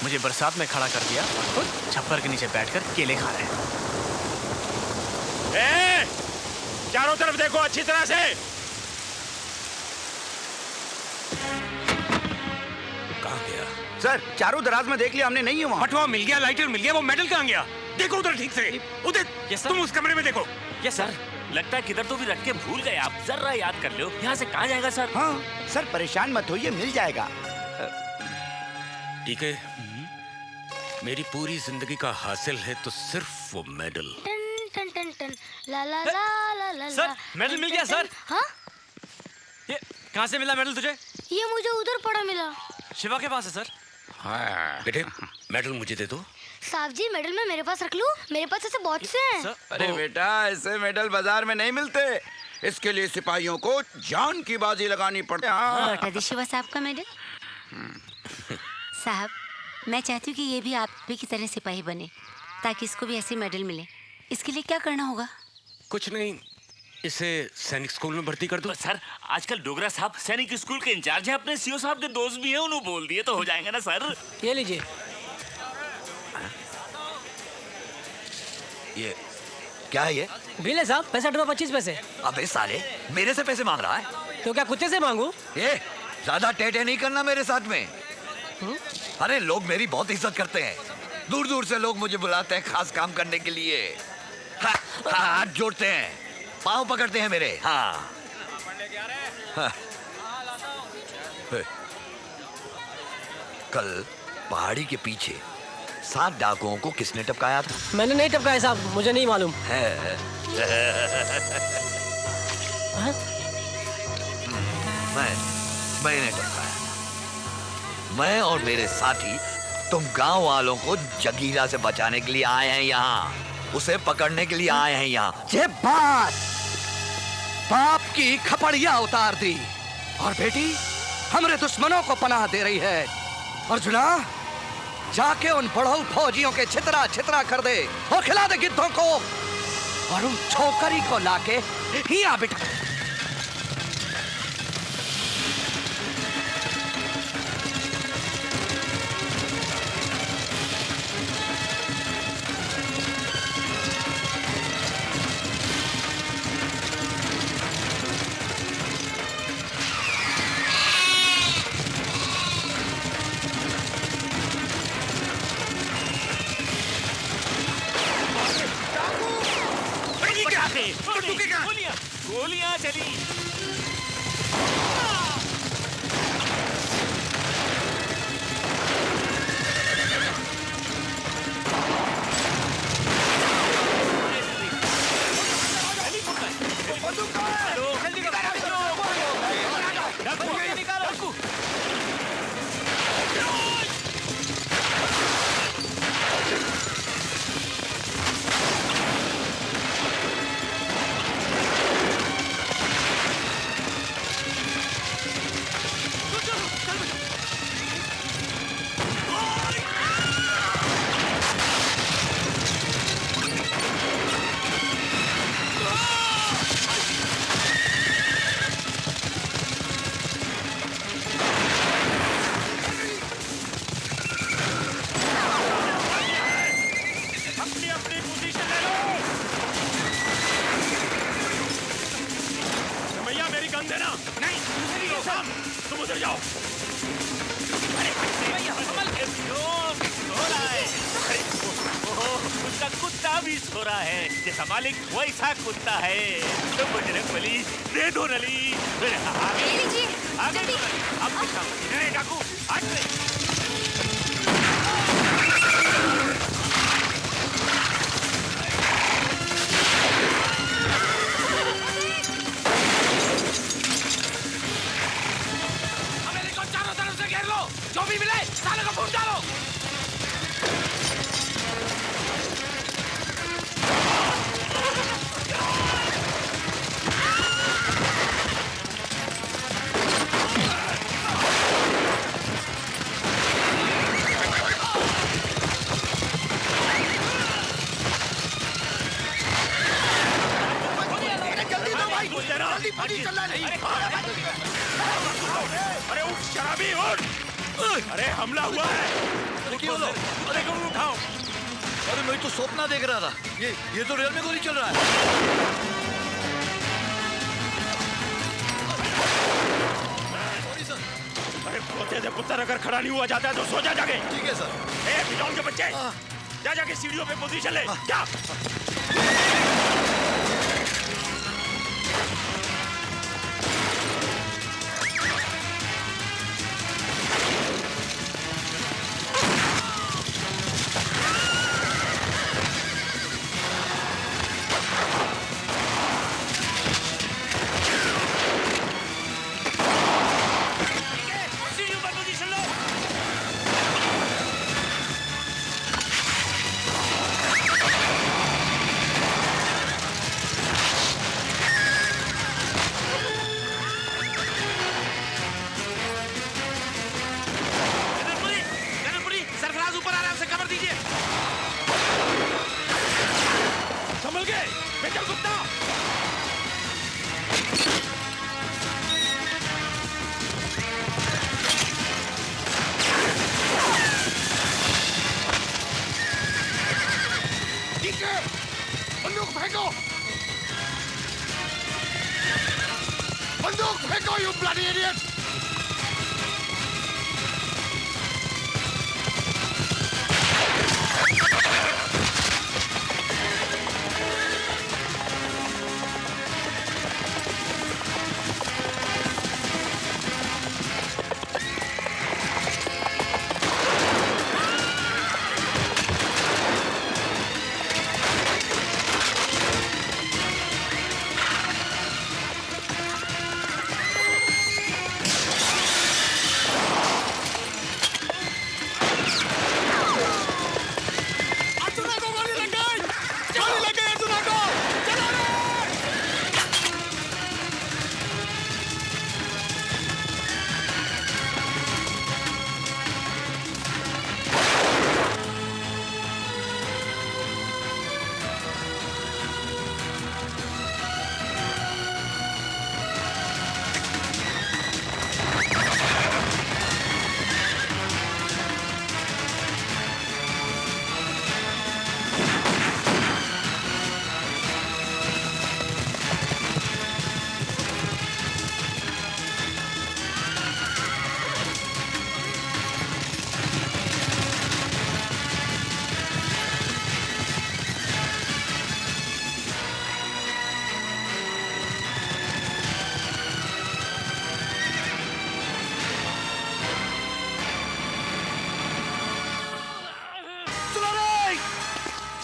मुझे बरसात में खड़ा कर दिया और खुद छप्पर के नीचे बैठकर केले खा रहे हैं। चारों तरफ देखो अच्छी तरह से। कहाँ गया? सर चारों दराज में देख लिया हमने, नहीं है वहाँ। बटवा मिल गया, लाइटर मिल गया, वो मेडल कहाँ गया? देखो उधर ठीक से। उदित तुम उस कमरे में देखो। Yes sir. लगता है किधर तो भी रख के भूल गए आप, जरा याद कर लो। यहाँ से कहाँ जाएगा सर? हाँ सर परेशान मत होइए, मिल जाएगा। ठीक है, मेरी पूरी जिंदगी का हासिल है तो सिर्फ वो मेडल। टन टन टन ला ला ला ला ला। सर मेडल मिल गया सर। हाँ? ये कहाँ से मिला मेडल तुझे? ये मुझे उधर पड़ा मिला। शिवा के पास है सर। हाँ बेटे मेडल मुझे दे दो। साहब जी मेडल मैं मेरे पास रख लूं? मेरे पास ऐसे बहुत से हैं। अरे बेटा ऐसे मेडल बाजार में नहीं मिलते, इसके लिए सिपाहियों को जान की बाजी लगानी पड़ती है। लौटा दी शिवा साहब का मेडल। साहब मैं चाहती हूँ कि ये भी आप भी की तरह सिपाही बने ताकि इसको भी ऐसे मेडल मिले। इसके लिए क्या करना होगा? कुछ नहीं, इसे सैनिक स्कूल में भर्ती कर दो। सर आजकल डोगरा साहब सैनिक स्कूल के इंचार्ज हैं, अपने सीओ साहब के दोस्त भी हैं, उन्होंने बोल दिए तो हो जाएंगे ना सर। ये लीजिए। ये क्या है? ये बिल है साहब, 65.25 पैसे। अबे साले मेरे से पैसे मांग रहा है? तो क्या कुत्ते से मांगू? ये ज्यादा टेटे नहीं करना मेरे साथ में। अरे लोग मेरी बहुत इज्जत करते हैं, दूर दूर से लोग मुझे बुलाते हैं खास काम करने के लिए। हाथ जोड़ते हैं, पाँव पकड़ते हैं मेरे। हाँ कल पहाड़ी के पीछे 7 डाकुओं को किसने टपकाया था? मैंने नहीं टपकाया साहब, मुझे नहीं मालूम है। मैंने टपकाया। मैं और मेरे साथी तुम गांव वालों को जगीरा से बचाने के लिए आए हैं यहाँ, उसे पकड़ने के लिए आए हैं यहाँ। ये बात बाप की खपड़िया उतार दी और बेटी हमारे दुश्मनों को पनाह दे रही है। अर्जुना जाके उन बड़ऊ फौजियों के छितरा छितरा कर दे और खिला दे गिद्धों को, और उन छोकरी को लाके हिया बिठा। गोलियां चली। रहा है जैसा मालिक वैसा कुत्ता है। तो बजरंगबली दे दो नली। लीजिए जल्दी। काकू हमें चारों तरफ से घेर लो, जो भी मिले साले को फूट डालो। अरे उठ शराबी उठ। अरे हमला हुआ है। अरे क्यों लो? अरे क्यों उठाओ? अरे मैं तो सपना देख रहा था। ये तो रियल में गोली चल रहा है। अरे पोते से पुत्र अगर खड़ा नहीं हुआ जाता है तो सो जा जाके। ठीक है सर। ए पिटौन के बच्चे जा जाके सीढ़ियों पे पोजीशन ले जा। सीढ़ियों पर पोजीशन लो। सरफराज ऊपर आ रहा है, उसे खबर दीजिए। संभल के बेचल कुत्ता। बंदूक फेंको, बंदूक फेंको, यू ब्लडी इडियट।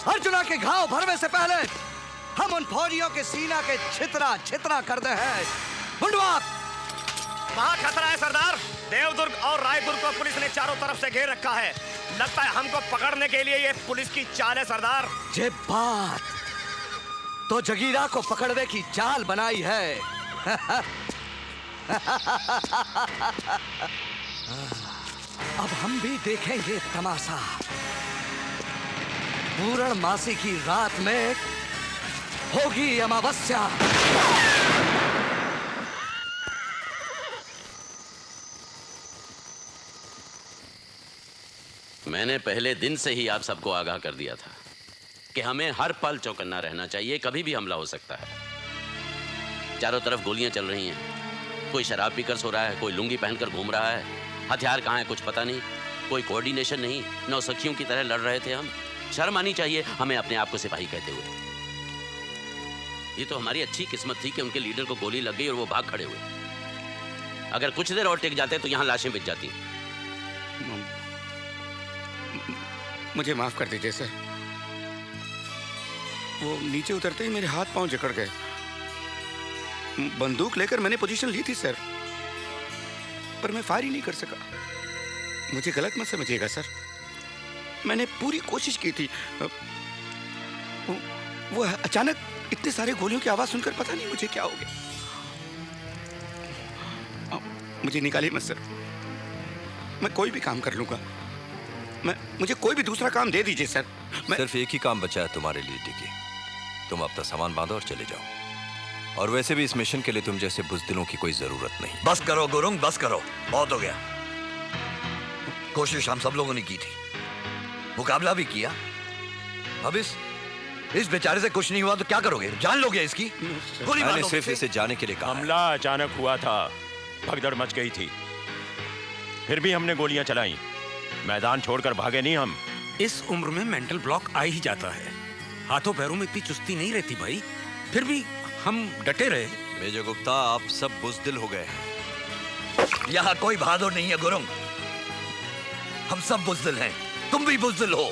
अर्जुना के घाव भरने से पहले हम उन फौजियों के सीना के छितरा छितरा कर दे हैं। मुंडवा, वहाँ खतरा है सरदार। देवदुर्ग और रायदुर्ग को पुलिस ने चारों तरफ से घेर रखा है। लगता है हमको पकड़ने के लिए ये पुलिस की चाल है सरदार। ये बात तो जगीरा को पकड़ने की चाल बनाई है। अब हम भी देखेंगे तमाशा। पूर्णमासी की रात में होगी अमावस्या। मैंने पहले दिन से ही आप सबको आगाह कर दिया था कि हमें हर पल चौकन्ना रहना चाहिए, कभी भी हमला हो सकता है। चारों तरफ गोलियां चल रही हैं, कोई शराब पीकर सो रहा है, कोई लुंगी पहनकर घूम रहा है, हथियार कहाँ है कुछ पता नहीं, कोई कोऑर्डिनेशन नहीं, नौसखियों की तरह लड़ रहे थे हम। शर्म आनी चाहिए हमें अपने आप को सिपाही कहते हुए। ये तो हमारी अच्छी किस्मत थी कि उनके लीडर को गोली लग गई और वो भाग खड़े हुए। अगर कुछ देर और टिक जाते तो यहाँ लाशें बिछ जाती। मुझे माफ कर दीजिए सर। वो नीचे उतरते ही मेरे हाथ पांव जकड़ गए। बंदूक लेकर मैंने पोजीशन ली थी सर, पर मैं फायर ही नहीं कर सका। मुझे गलत मत समझिएगा सर, मैंने पूरी कोशिश की थी। वो अचानक इतने सारे गोलियों की आवाज सुनकर पता नहीं मुझे क्या हो गया। मुझे निकालिए मत सर, मैं कोई भी काम कर लूंगा। मुझे कोई भी दूसरा काम दे दीजिए सर। सिर्फ एक ही काम बचा है तुम्हारे लिए टिकी। तुम अपना सामान बांधो और चले जाओ। और वैसे भी इस मिशन के लिए तुम जैसे बुज़दिलों की कोई जरूरत नहीं। बस करो गुरुंग, बस करो, बहुत हो गया। कोशिश हम सब लोगों ने की थी, मुकाबला भी किया। अब इस बेचारे से कुछ नहीं हुआ तो क्या करोगे? जान लोगे इसकी? गोली मार मैंने दो। सिर्फ इसे जाने के लिए कहा। हमला अचानक हुआ था, भगदड़ मच गई थी, फिर भी हमने गोलियां चलाई। मैदान छोड़कर भागे नहीं हम। इस उम्र में मेंटल ब्लॉक आ ही जाता है। हाथों पैरों में इतनी चुस्ती नहीं रहती भाई, फिर भी हम डटे रहे। मेजर गुप्ता, आप सब बुज़दिल हो गए हैं। यहाँ कोई बहादुर नहीं है गुरुंग, हम सब बुज़दिल हैं। तुम भी बुज़दिल हो।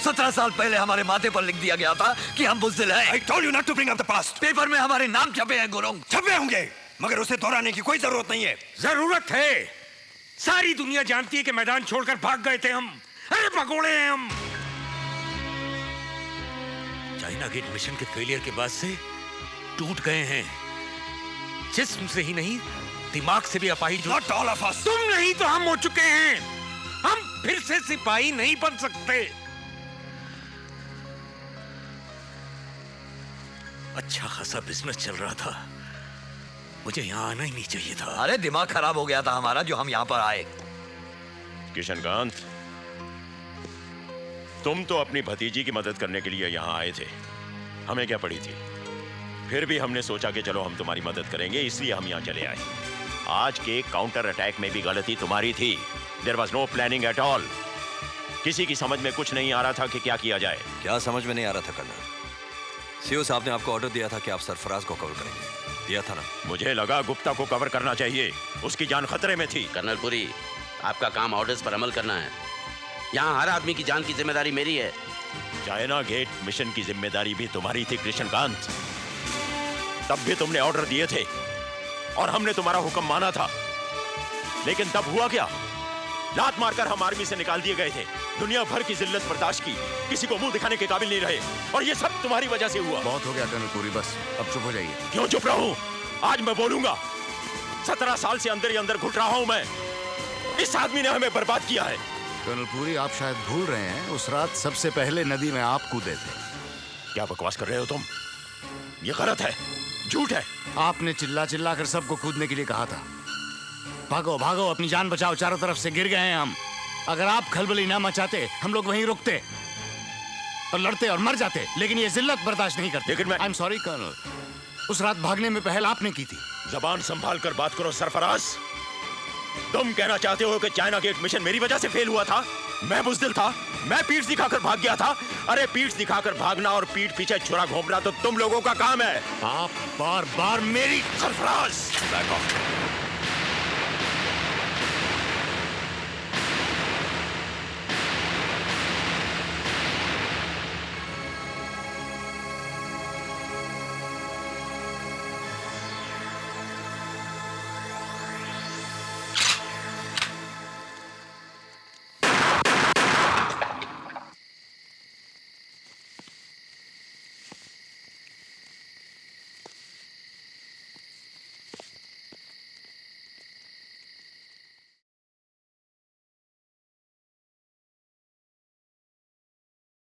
17 साल पहले हमारे माथे पर लिख दिया गया था कि हम बुज़दिल हैं। I told you not to bring up the past. Paper में हमारे नाम छपे हैं गुरुंग। छपे होंगे, मगर उसे दोहराने की कोई जरूरत नहीं है। जरूरत है। सारी दुनिया जानती है कि मैदान छोड़कर भाग गए थे हम। अरे भगोड़े हैं हम। चाइना गेट मिशन के फेलियर के बाद से टूट गए हैं। जिस्म से ही नहीं, दिमाग से भी अपाहिज। Not all of us. तुम नहीं तो हम हो चुके हैं। हम फिर से सिपाही नहीं बन सकते। अच्छा खासा बिजनेस चल रहा था, मुझे यहाँ आना ही नहीं चाहिए था। अरे दिमाग खराब हो गया था हमारा जो हम यहाँ पर आए। किशनकांत, तुम तो अपनी भतीजी की मदद करने के लिए यहाँ आए थे, हमें क्या पड़ी थी? फिर भी हमने सोचा कि चलो हम तुम्हारी मदद करेंगे, इसलिए हम यहाँ चले आए। आज के काउंटर अटैक में भी गलती तुम्हारी थी। There was no planning at all. किसी की समझ में कुछ नहीं आ रहा था कि क्या किया जाए। क्या समझ में नहीं आ रहा था कर्नल? सीओ साहब ने आपको ऑर्डर दिया था कि आप सरफराज को कवर करेंगे, दिया था ना? मुझे लगा गुप्ता को कवर करना चाहिए, उसकी जान खतरे में थी। कर्नल पुरी, आपका काम ऑर्डर्स पर अमल करना है। यहाँ हर आदमी की जान की जिम्मेदारी मेरी है। चाइना गेट मिशन की जिम्मेदारी भी तुम्हारी थी कृष्णकांत। तब भी तुमने ऑर्डर दिए थे और हमने तुम्हारा हुक्म माना था, लेकिन तब हुआ क्या? लात मारकर हम आर्मी से निकाल दिए गए थे। दुनिया भर की जिल्लत बर्दाश्त की, किसी को मुंह दिखाने के काबिल नहीं रहे, और ये सब तुम्हारी वजह से हुआ। बहुत हो गया कर्नल पुरी, बस अब चुप हो जाइए। क्यों चुप रहूं? आज मैं बोलूंगा। 17 साल से अंदर ही अंदर घुट रहा हूं मैं। इस आदमी ने हमें बर्बाद किया है। कर्नल पुरी, आप शायद भूल रहे हैं, उस रात सबसे पहले नदी में आप कूदे थे। क्या बकवास कर रहे हो तुम? ये गलत है, झूठ है। आपने चिल्ला चिल्ला कर सबको कूदने के लिए कहा था। भागो भागो, अपनी जान बचाओ, चारों तरफ से गिर गए हैं हम। अगर आप खलबली ना मचाते, हम लोग वहीं रुकते और लड़ते और मर जाते, लेकिन ये जिल्लत बर्दाश्त नहीं करते। लेकिन मैं आई एम सॉरी कर्नल, उस रात भागने में पहल आपने की थी। जबान संभाल कर बात करो सरफराज। तुम कहना चाहते हो कि चाइना गेट मिशन मेरी वजह से फेल हुआ था? मैं बुज़दिल था, मैं पीठ दिखाकर भाग गया था। अरे पीठ दिखाकर भागना और पीठ पीछे छुरा घोंपना तो तुम लोगों का काम है। आप बार बार मेरी सरफराज, बैक ऑफ।